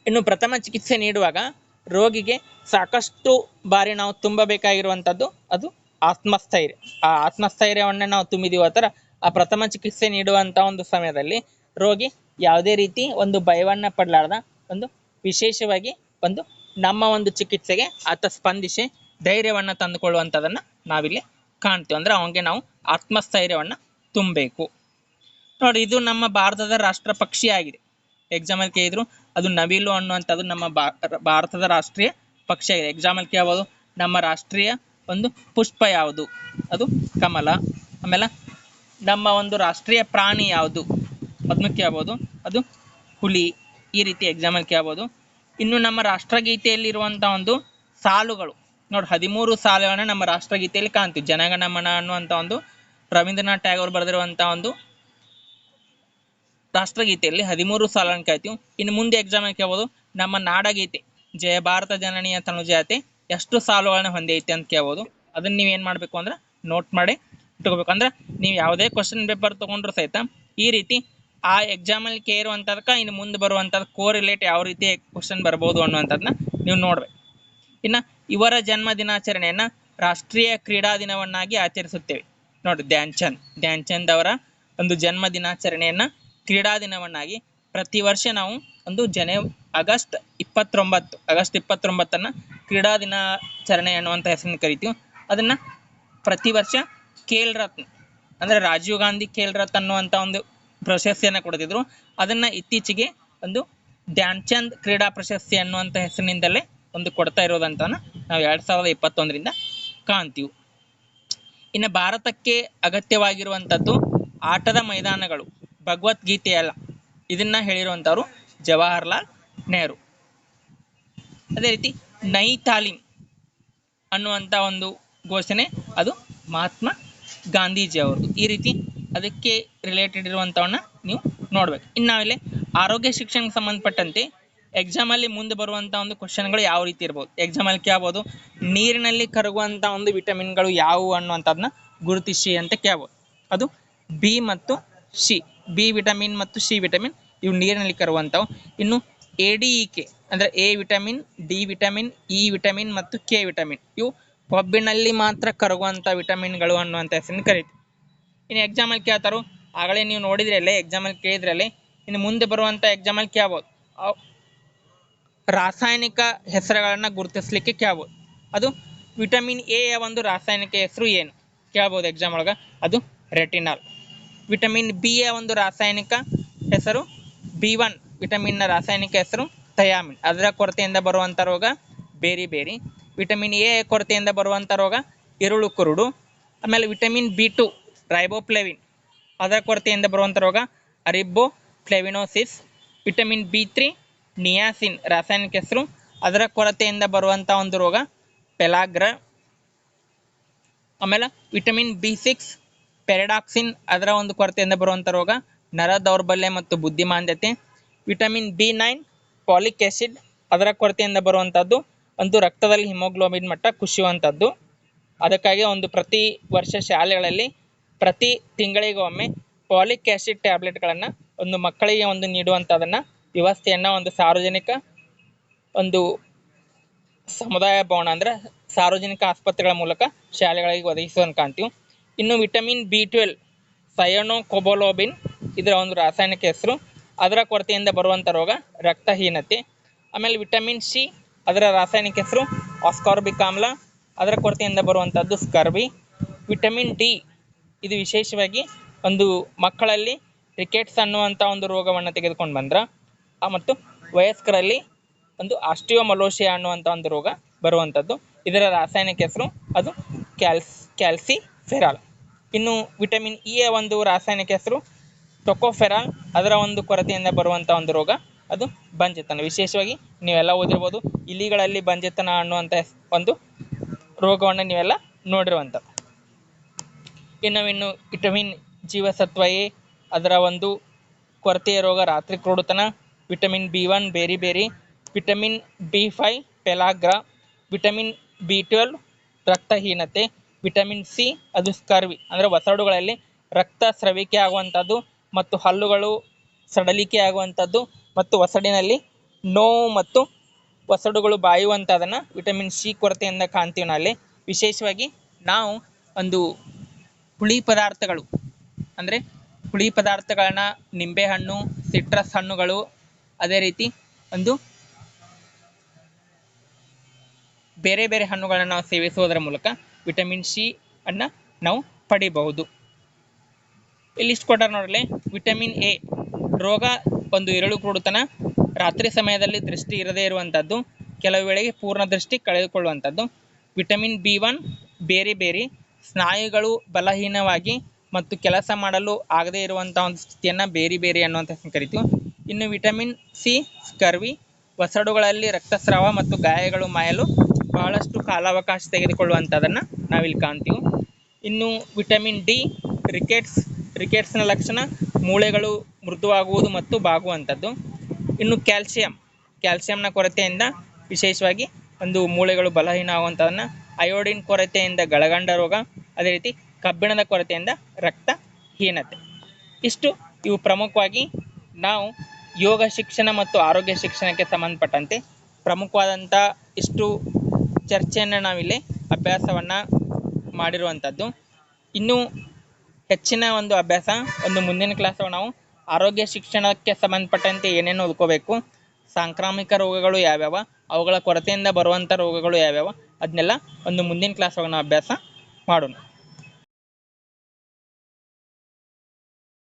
ಇನ್ನು ಪ್ರಥಮ ಚಿಕಿತ್ಸೆ ನೀಡುವಾಗ ರೋಗಿಗೆ ಸಾಕಷ್ಟು ಬಾರಿ ನಾವು ತುಂಬಬೇಕಾಗಿರುವಂಥದ್ದು ಅದು ಆತ್ಮಸ್ಥೈರ್ಯ. ಆ ಆತ್ಮಸ್ಥೈರ್ಯವನ್ನೇ ನಾವು ತುಂಬಿದೀವಿ ಆ ಥರ ಆ ಪ್ರಥಮ ಚಿಕಿತ್ಸೆ ನೀಡುವಂಥ ಒಂದು ಸಮಯದಲ್ಲಿ ರೋಗಿ ಯಾವುದೇ ರೀತಿ ಒಂದು ಭಯವನ್ನ ಪಡಲಾರ್ದ ಒಂದು ವಿಶೇಷವಾಗಿ ಒಂದು ನಮ್ಮ ಒಂದು ಚಿಕಿತ್ಸೆಗೆ ಆತ ಸ್ಪಂದಿಸಿ ಧೈರ್ಯವನ್ನ ತಂದುಕೊಳ್ಳುವಂಥದ್ದನ್ನು ನಾವಿಲ್ಲಿ ಕಾಣ್ತೀವಿ. ಅಂದ್ರೆ ಅವನಿಗೆ ನಾವು ಆತ್ಮಸ್ಥೈರ್ಯವನ್ನ ತುಂಬಬೇಕು. ನೋಡಿ, ಇದು ನಮ್ಮ ಭಾರತದ ರಾಷ್ಟ್ರ ಪಕ್ಷಿ ಆಗಿದೆ. ಎಕ್ಸಾಮಲ್ಲಿ ಕೇಳಿದ್ರು ಅದು ನವಿಲು ಅನ್ನುವಂಥದ್ದು ನಮ್ಮ ಭಾರತದ ರಾಷ್ಟ್ರೀಯ ಪಕ್ಷಿ ಆಗಿದೆ. ಎಕ್ಸಾಮಲ್ಲಿ ಕೇಳಬಹುದು ನಮ್ಮ ರಾಷ್ಟ್ರೀಯ ಒಂದು ಪುಷ್ಪ ಯಾವುದು? ಅದು ಕಮಲ. ಆಮೇಲೆ ನಮ್ಮ ಒಂದು ರಾಷ್ಟ್ರೀಯ ಪ್ರಾಣಿ ಯಾವುದು? ಅದನ್ನು ಕೇಳಬಹುದು, ಅದು ಹುಲಿ. ಈ ರೀತಿ ಎಕ್ಸಾಮಲ್ಲಿ ಕೇಳಬಹುದು. ಇನ್ನು ನಮ್ಮ ರಾಷ್ಟ್ರಗೀತೆಯಲ್ಲಿರುವಂಥ ಒಂದು ಸಾಲುಗಳು ನೋಡಿ, 13 ಸಾಲುಗಳನ್ನ ನಮ್ಮ ರಾಷ್ಟ್ರಗೀತೆಯಲ್ಲಿ ಕಾಣ್ತೀವಿ. ಜನಗಣಮನ ಅನ್ನುವಂಥ ಒಂದು ರವೀಂದ್ರನಾಥ್ ಟ್ಯಾಗೋರ್ ಬರೆದಿರುವಂಥ ಒಂದು ರಾಷ್ಟ್ರಗೀತೆಯಲ್ಲಿ 13 ಸಾಲನ್ನು ಕೇಳ್ತೀವಿ. ಇನ್ನು ಮುಂದೆ ಎಕ್ಸಾಮಲ್ಲಿ ಕೇಳ್ಬೋದು ನಮ್ಮ ನಾಡಗೀತೆ ಜಯ ಭಾರತ ಜನನಿಯ ತನುಜಾತೆ ಎಷ್ಟು ಸಾಲುಗಳನ್ನ ಹೊಂದೈತೆ ಅಂತ ಕೇಳ್ಬೋದು. ಅದನ್ನ ನೀವೇನು ಮಾಡಬೇಕು ಅಂದ್ರೆ ನೋಟ್ ಮಾಡಿ ಇಟ್ಕೋಬೇಕು. ಅಂದ್ರೆ ನೀವು ಯಾವುದೇ ಕ್ವಶನ್ ಪೇಪರ್ ತೊಗೊಂಡ್ರು ಸಹಿತ ಈ ರೀತಿ ಆ ಎಕ್ಸಾಮಲ್ಲಿ ಕೇಳುವಂಥದಕ್ಕೆ ಇನ್ನು ಮುಂದೆ ಬರುವಂಥದ್ದು ಕೋರಿಲೇಟ್ ಯಾವ ರೀತಿ ಕ್ವಶನ್ ಬರ್ಬೋದು ಅನ್ನುವಂಥದ್ದನ್ನ ನೀವು ನೋಡ್ಬೇಕು. ಇನ್ನು ಇವರ ಜನ್ಮ ದಿನಾಚರಣೆಯನ್ನು ರಾಷ್ಟ್ರೀಯ ಕ್ರೀಡಾ ದಿನವನ್ನಾಗಿ ಆಚರಿಸುತ್ತೇವೆ. ನೋಡಿ, ಧ್ಯಾನ್ ಚಂದ್ ಅವರ ಒಂದು ಜನ್ಮ ದಿನಾಚರಣೆಯನ್ನು ಕ್ರೀಡಾ ದಿನವನ್ನಾಗಿ ಪ್ರತಿ ವರ್ಷ ನಾವು ಒಂದು ಆಗಸ್ಟ್ 29 ಕ್ರೀಡಾ ದಿನಾಚರಣೆ ಅನ್ನುವಂಥ ಹೆಸರನ್ನು ಕರಿತೀವಿ. ಅದನ್ನು ಪ್ರತಿ ವರ್ಷ ಖೇಲ್ ರತ್ನ ಅಂದರೆ ರಾಜೀವ್ ಗಾಂಧಿ ಖೇಲ್ ರತ್ನ ಅನ್ನುವಂಥ ಒಂದು ಪ್ರಶಸ್ತಿಯನ್ನು ಕೊಡ್ತಿದ್ರು. ಅದನ್ನು ಇತ್ತೀಚೆಗೆ ಒಂದು ಧ್ಯಾನ್ ಚಂದ್ ಕ್ರೀಡಾ ಪ್ರಶಸ್ತಿ ಅನ್ನುವಂಥ ಹೆಸರಿನಿಂದಲೇ ಒಂದು ಕೊಡ್ತಾ ಇರೋದಂತ ನಾವು 2021ರಿಂದ ಕಾಣ್ತೀವಿ. ಇನ್ನು ಭಾರತಕ್ಕೆ ಅಗತ್ಯವಾಗಿರುವಂಥದ್ದು ಆಟದ ಮೈದಾನಗಳು, ಭಗವದ್ಗೀತೆ ಅಲ್ಲ. ಇದನ್ನ ಹೇಳಿರುವಂಥವ್ರು ಜವಾಹರ್ಲಾಲ್ ನೆಹರು. ಅದೇ ರೀತಿ ನೈ ತಾಲೀಮ್ ಅನ್ನುವಂಥ ಒಂದು ಘೋಷಣೆ ಅದು ಮಹಾತ್ಮ ಗಾಂಧೀಜಿ ಅವ್ರದ್ದು. ಈ ರೀತಿ ಅದಕ್ಕೆ ರಿಲೇಟೆಡ್ ಇರುವಂಥವನ್ನ ನೀವು ನೋಡ್ಬೇಕು. ಇನ್ನು ನಾವಿಲ್ಲಿ ಆರೋಗ್ಯ ಶಿಕ್ಷಣಕ್ಕೆ ಸಂಬಂಧಪಟ್ಟಂತೆ ಎಕ್ಸಾಮಲ್ಲಿ ಮುಂದೆ ಬರುವಂಥ ಒಂದು ಕ್ವಶನ್ಗಳು ಯಾವ ರೀತಿ ಇರ್ಬೋದು? ಎಕ್ಸಾಮಲ್ಲಿ ಕೇಳ್ಬೋದು ನೀರಿನಲ್ಲಿ ಕರಗುವಂಥ ಒಂದು ವಿಟಮಿನ್ಗಳು ಯಾವುವು ಅನ್ನುವಂಥದ್ದನ್ನ ಗುರುತಿಸಿ ಅಂತ ಕೇಳ್ಬೋದು. ಅದು ಬಿ ಮತ್ತು ಸಿ, ಬಿ ವಿಟಮಿನ್ ಮತ್ತು ಸಿ ವಿಟಮಿನ್ ಇವು ನೀರಿನಲ್ಲಿ ಕರುವಂಥವು. ಇನ್ನು ADEK ಅಂದರೆ A vitamin, D vitamin, E vitamin ಮತ್ತು ಕೆ ವಿಟಮಿನ್ ಇವು ಕೊಬ್ಬಿನಲ್ಲಿ ಮಾತ್ರ ಕರಗುವಂಥ ವಿಟಮಿನ್ಗಳು ಅನ್ನುವಂಥ ಹೆಸರನ್ನು ಕರೀತೀವಿ. ಇನ್ನು ಎಕ್ಸಾಮಲ್ಲಿ ಕೇಳ್ತಾರೋ ಆಗಲೇ ನೀವು ನೋಡಿದ್ರಲ್ಲೇ ಎಕ್ಸಾಮಲ್ಲಿ ಕೇಳಿದ್ರಲ್ಲೇ ಇನ್ನು ಮುಂದೆ ಬರುವಂಥ ಎಕ್ಸಾಮಲ್ಲಿ ಕೇಳ್ಬೋದು ರಾಸಾಯನಿಕ ಹೆಸರುಗಳನ್ನು ಗುರುತಿಸಲಿಕ್ಕೆ ಕೇಳ್ಬೋದು. ಅದು ವಿಟಮಿನ್ ಎಯ ಒಂದು ರಾಸಾಯನಿಕ ಹೆಸರು ಏನು ಕೇಳ್ಬೋದು ಎಕ್ಸಾಮ್ ಒಳಗೆ, ಅದು ರೆಟಿನಾಲ್. ವಿಟಮಿನ್ ಬಿಯ ಒಂದು ರಾಸಾಯನಿಕ ಹೆಸರು B1. ವಿಟಮಿನ್ನ ರಾಸಾಯನಿಕ ಹೆಸರು ಥಯಾಮಿನ್. ಅದರ ಕೊರತೆಯಿಂದ ಬರುವಂಥ ರೋಗ ಬೇರಿ. ವಿಟಮಿನ್ ಎ ಕೊರತೆಯಿಂದ ಬರುವಂಥ ರೋಗ ಇರುಳು ಕುರುಡು. ಆಮೇಲೆ ವಿಟಮಿನ್ B2 ರೈಬೋಫ್ಲೇವಿನ್, ಅದರ ಕೊರತೆಯಿಂದ ಬರುವಂಥ ರೋಗ ಅರಿಬೋಫ್ಲೇವಿನೋಸಿಸ್. ವಿಟಮಿನ್ B3 ನಿಯಾಸಿನ್, ರಾಸಾಯನಿಕ ಹೆಸರು, ಅದರ ಕೊರತೆಯಿಂದ ಬರುವಂಥ ಒಂದು ರೋಗ ಪೆಲಾಗ್ರ. ಆಮೇಲೆ ವಿಟಮಿನ್ B6 ಪೆರಡಾಕ್ಸಿನ್, ಅದರ ಒಂದು ಕೊರತೆಯಿಂದ ಬರುವಂಥ ರೋಗ ನರ ದೌರ್ಬಲ್ಯ ಮತ್ತು ಬುದ್ಧಿಮಾಂದ್ಯತೆ. ವಿಟಮಿನ್ B9 ಪಾಲಿಕ್ ಆ್ಯಸಿಡ್, ಅದರ ಕೊರತೆಯಿಂದ ಬರುವಂಥದ್ದು ಒಂದು ರಕ್ತದಲ್ಲಿ ಹಿಮೋಗ್ಲೋಬಿನ್ ಮಟ್ಟ ಕುಸಿಯುವಂಥದ್ದು. ಅದಕ್ಕಾಗಿ ಒಂದು ಪ್ರತಿ ವರ್ಷ ಶಾಲೆಗಳಲ್ಲಿ ಪ್ರತಿ ತಿಂಗಳಿಗೊಮ್ಮೆ ಪಾಲಿಕ್ ಆ್ಯಸಿಡ್ ಟ್ಯಾಬ್ಲೆಟ್ಗಳನ್ನು ಒಂದು ಮಕ್ಕಳಿಗೆ ಒಂದು ನೀಡುವಂಥದನ್ನು ವ್ಯವಸ್ಥೆಯನ್ನು ಒಂದು ಸಾರ್ವಜನಿಕ ಒಂದು ಸಮುದಾಯ ಭವನ ಅಂದರೆ ಸಾರ್ವಜನಿಕ ಆಸ್ಪತ್ರೆಗಳ ಮೂಲಕ ಶಾಲೆಗಳಿಗೆ ಒದಗಿಸುವಂತ ಕಾಣ್ತೀವಿ. ಇನ್ನು ವಿಟಮಿನ್ B12 ಸಯನೋಕೊಬೊಲೋಬಿನ್, ಇದರ ಒಂದು ರಾಸಾಯನಿಕ ಹೆಸರು, ಅದರ ಕೊರತೆಯಿಂದ ಬರುವಂಥ ರೋಗ ರಕ್ತಹೀನತೆ. ಆಮೇಲೆ ವಿಟಮಿನ್ C, ಅದರ ರಾಸಾಯನಿಕ ಹೆಸರು ಆಸ್ಕಾರ್ಬಿಕ್ ಆಮ್ಲ, ಅದರ ಕೊರತೆಯಿಂದ ಬರುವಂಥದ್ದು ಸ್ಕರ್ವಿ. ವಿಟಮಿನ್ D, ಇದು ವಿಶೇಷವಾಗಿ ಒಂದು ಮಕ್ಕಳಲ್ಲಿ ರಿಕೆಟ್ಸ್ ಅನ್ನುವಂಥ ಒಂದು ರೋಗವನ್ನು ತೆಗೆದುಕೊಂಡು ಬಂದ್ರೆ ಮತ್ತು ವಯಸ್ಕರಲ್ಲಿ ಒಂದು ಆಸ್ಟಿಯೋಮಲೋಸಿಯಾ ಅನ್ನುವಂಥ ಒಂದು ರೋಗ ಬರುವಂಥದ್ದು. ಇದರ ರಾಸಾಯನಿಕ ಹೆಸರು ಅದು ಕ್ಯಾಲ್ಸಿಫೆರಾಲ್. ಇನ್ನು ವಿಟಮಿನ್ ಇ ಯ ಒಂದು ರಾಸಾಯನಿಕ ಹೆಸರು ಟೊಕೊಫೆರಾಲ್, ಅದರ ಒಂದು ಕೊರತೆಯಿಂದ ಬರುವಂಥ ಒಂದು ರೋಗ ಅದು ಬಂಜೆತನ. ವಿಶೇಷವಾಗಿ ನೀವೆಲ್ಲ ಓದಿರ್ಬೋದು, ಇಲಿಗಳಲ್ಲಿ ಬಂಜೆತನ ಅನ್ನುವಂಥ ಒಂದು ರೋಗವನ್ನು ನೀವೆಲ್ಲ ನೋಡಿರುವಂಥದ್ದು. ಇನ್ನು ವಿಟಮಿನ್ ಜೀವಸತ್ವ ಎ, ಅದರ ಒಂದು ಕೊರತೆಯ ರೋಗ ರಾತ್ರಿ ಕ್ರೂಡುತನ. ವಿಟಮಿನ್ B1 ಬೇರಿ. Vitamin B5 pellagra. Vitamin B12 ರಕ್ತಹೀನತೆ. ವಿಟಮಿನ್ C ಅದು ಸ್ಕರ್ವಿ, ಅಂದರೆ ಒಸಡುಗಳಲ್ಲಿ ರಕ್ತ ಸ್ರವಿಕೆ ಆಗುವಂಥದ್ದು ಮತ್ತು ಹಲ್ಲುಗಳು ಸಡಲಿಕೆ ಆಗುವಂಥದ್ದು ಮತ್ತು ಒಸಡಿನಲ್ಲಿ ನೋವು ಮತ್ತು ಒಸಡುಗಳು ಬಾಯುವಂಥದ್ದನ್ನು ವಿಟಮಿನ್ C ಕೊರತೆಯಿಂದ ಕಾಣ್ತೀವಿ ನಾವಲ್ಲಿ. ವಿಶೇಷವಾಗಿ ನಾವು ಒಂದು ಹುಳಿ ಪದಾರ್ಥಗಳು ಅಂದರೆ ಹುಳಿ ಪದಾರ್ಥಗಳನ್ನ ನಿಂಬೆಹಣ್ಣು, ಸಿಟ್ರಸ್ ಹಣ್ಣುಗಳು, ಅದೇ ರೀತಿ ಒಂದು ಬೇರೆ ಹಣ್ಣುಗಳನ್ನು ನಾವು ಸೇವಿಸುವುದರ ಮೂಲಕ ವಿಟಮಿನ್ C ಅನ್ನು ನಾವು ಪಡಿಬಹುದು. ಇಲ್ಲಿಷ್ಟು ಕೊಟ್ಟಾರ ನೋಡಲಿ. ವಿಟಮಿನ್ ಎ ರೋಗ ಒಂದು ಇರಳು ಕ್ರೂಡುತನ, ರಾತ್ರಿ ಸಮಯದಲ್ಲಿ ದೃಷ್ಟಿ ಇರದೇ ಇರುವಂಥದ್ದು, ಕೆಲವು ವೇಳೆಗೆ ಪೂರ್ಣ ದೃಷ್ಟಿ ಕಳೆದುಕೊಳ್ಳುವಂಥದ್ದು. ವಿಟಮಿನ್ B1 ಬೇರೆ ಸ್ನಾಯುಗಳು ಬಲಹೀನವಾಗಿ ಮತ್ತು ಕೆಲಸ ಮಾಡಲು ಆಗದೇ ಇರುವಂಥ ಒಂದು ಸ್ಥಿತಿಯನ್ನು ಬೇರೆ ಅನ್ನುವಂಥ ಕರಿತೀವಿ. ಇನ್ನು ವಿಟಮಿನ್ C ಸ್ಕರ್ವಿ, ಒಸಡುಗಳಲ್ಲಿ ರಕ್ತಸ್ರಾವ ಮತ್ತು ಗಾಯಗಳು ಮಾಯಲು ಬಹಳಷ್ಟು ಕಾಲಾವಕಾಶ ತೆಗೆದುಕೊಳ್ಳುವಂಥದ್ದನ್ನು ನಾವಿಲ್ಲಿ ಕಾಣ್ತೀವಿ. ಇನ್ನು ವಿಟಮಿನ್ D ರಿಕೆಟ್ಸ್ನ ಲಕ್ಷಣ ಮೂಳೆಗಳು ಮೃದುವಾಗುವುದು ಮತ್ತು ಬಾಗುವಂಥದ್ದು. ಇನ್ನು ಕ್ಯಾಲ್ಸಿಯಂನ ಕೊರತೆಯಿಂದ ವಿಶೇಷವಾಗಿ ಒಂದು ಮೂಳೆಗಳು ಬಲಹೀನ ಆಗುವಂಥದ್ದನ್ನು, ಅಯೋಡಿನ್ ಕೊರತೆಯಿಂದ ಗಳಗಂಡ ರೋಗ, ಅದೇ ರೀತಿ ಕಬ್ಬಿಣದ ಕೊರತೆಯಿಂದ ರಕ್ತಹೀನತೆ. ಇವು ಪ್ರಮುಖವಾಗಿ ನಾವು ಯೋಗ ಶಿಕ್ಷಣ ಮತ್ತು ಆರೋಗ್ಯ ಶಿಕ್ಷಣಕ್ಕೆ ಸಂಬಂಧಪಟ್ಟಂತೆ ಪ್ರಮುಖವಾದಂಥ ಇಷ್ಟು ಚರ್ಚೆಯನ್ನು ನಾವಿಲ್ಲಿ ಅಭ್ಯಾಸವನ್ನು ಮಾಡಿರುವಂಥದ್ದು. ಇನ್ನೂ ಹೆಚ್ಚಿನ ಒಂದು ಅಭ್ಯಾಸ ಒಂದು ಮುಂದಿನ ಕ್ಲಾಸ್ ನಾವು ಆರೋಗ್ಯ ಶಿಕ್ಷಣಕ್ಕೆ ಸಂಬಂಧಪಟ್ಟಂತೆ ಏನೇನು ಓದ್ಕೋಬೇಕು, ಸಾಂಕ್ರಾಮಿಕ ರೋಗಗಳು ಯಾವ್ಯಾವ, ಅವುಗಳ ಕೊರತೆಯಿಂದ ಬರುವಂಥ ರೋಗಗಳು ಯಾವ್ಯಾವ, ಅದನ್ನೆಲ್ಲ ಒಂದು ಮುಂದಿನ ಕ್ಲಾಸ್ ನಾವು ಅಭ್ಯಾಸ ಮಾಡೋಣ.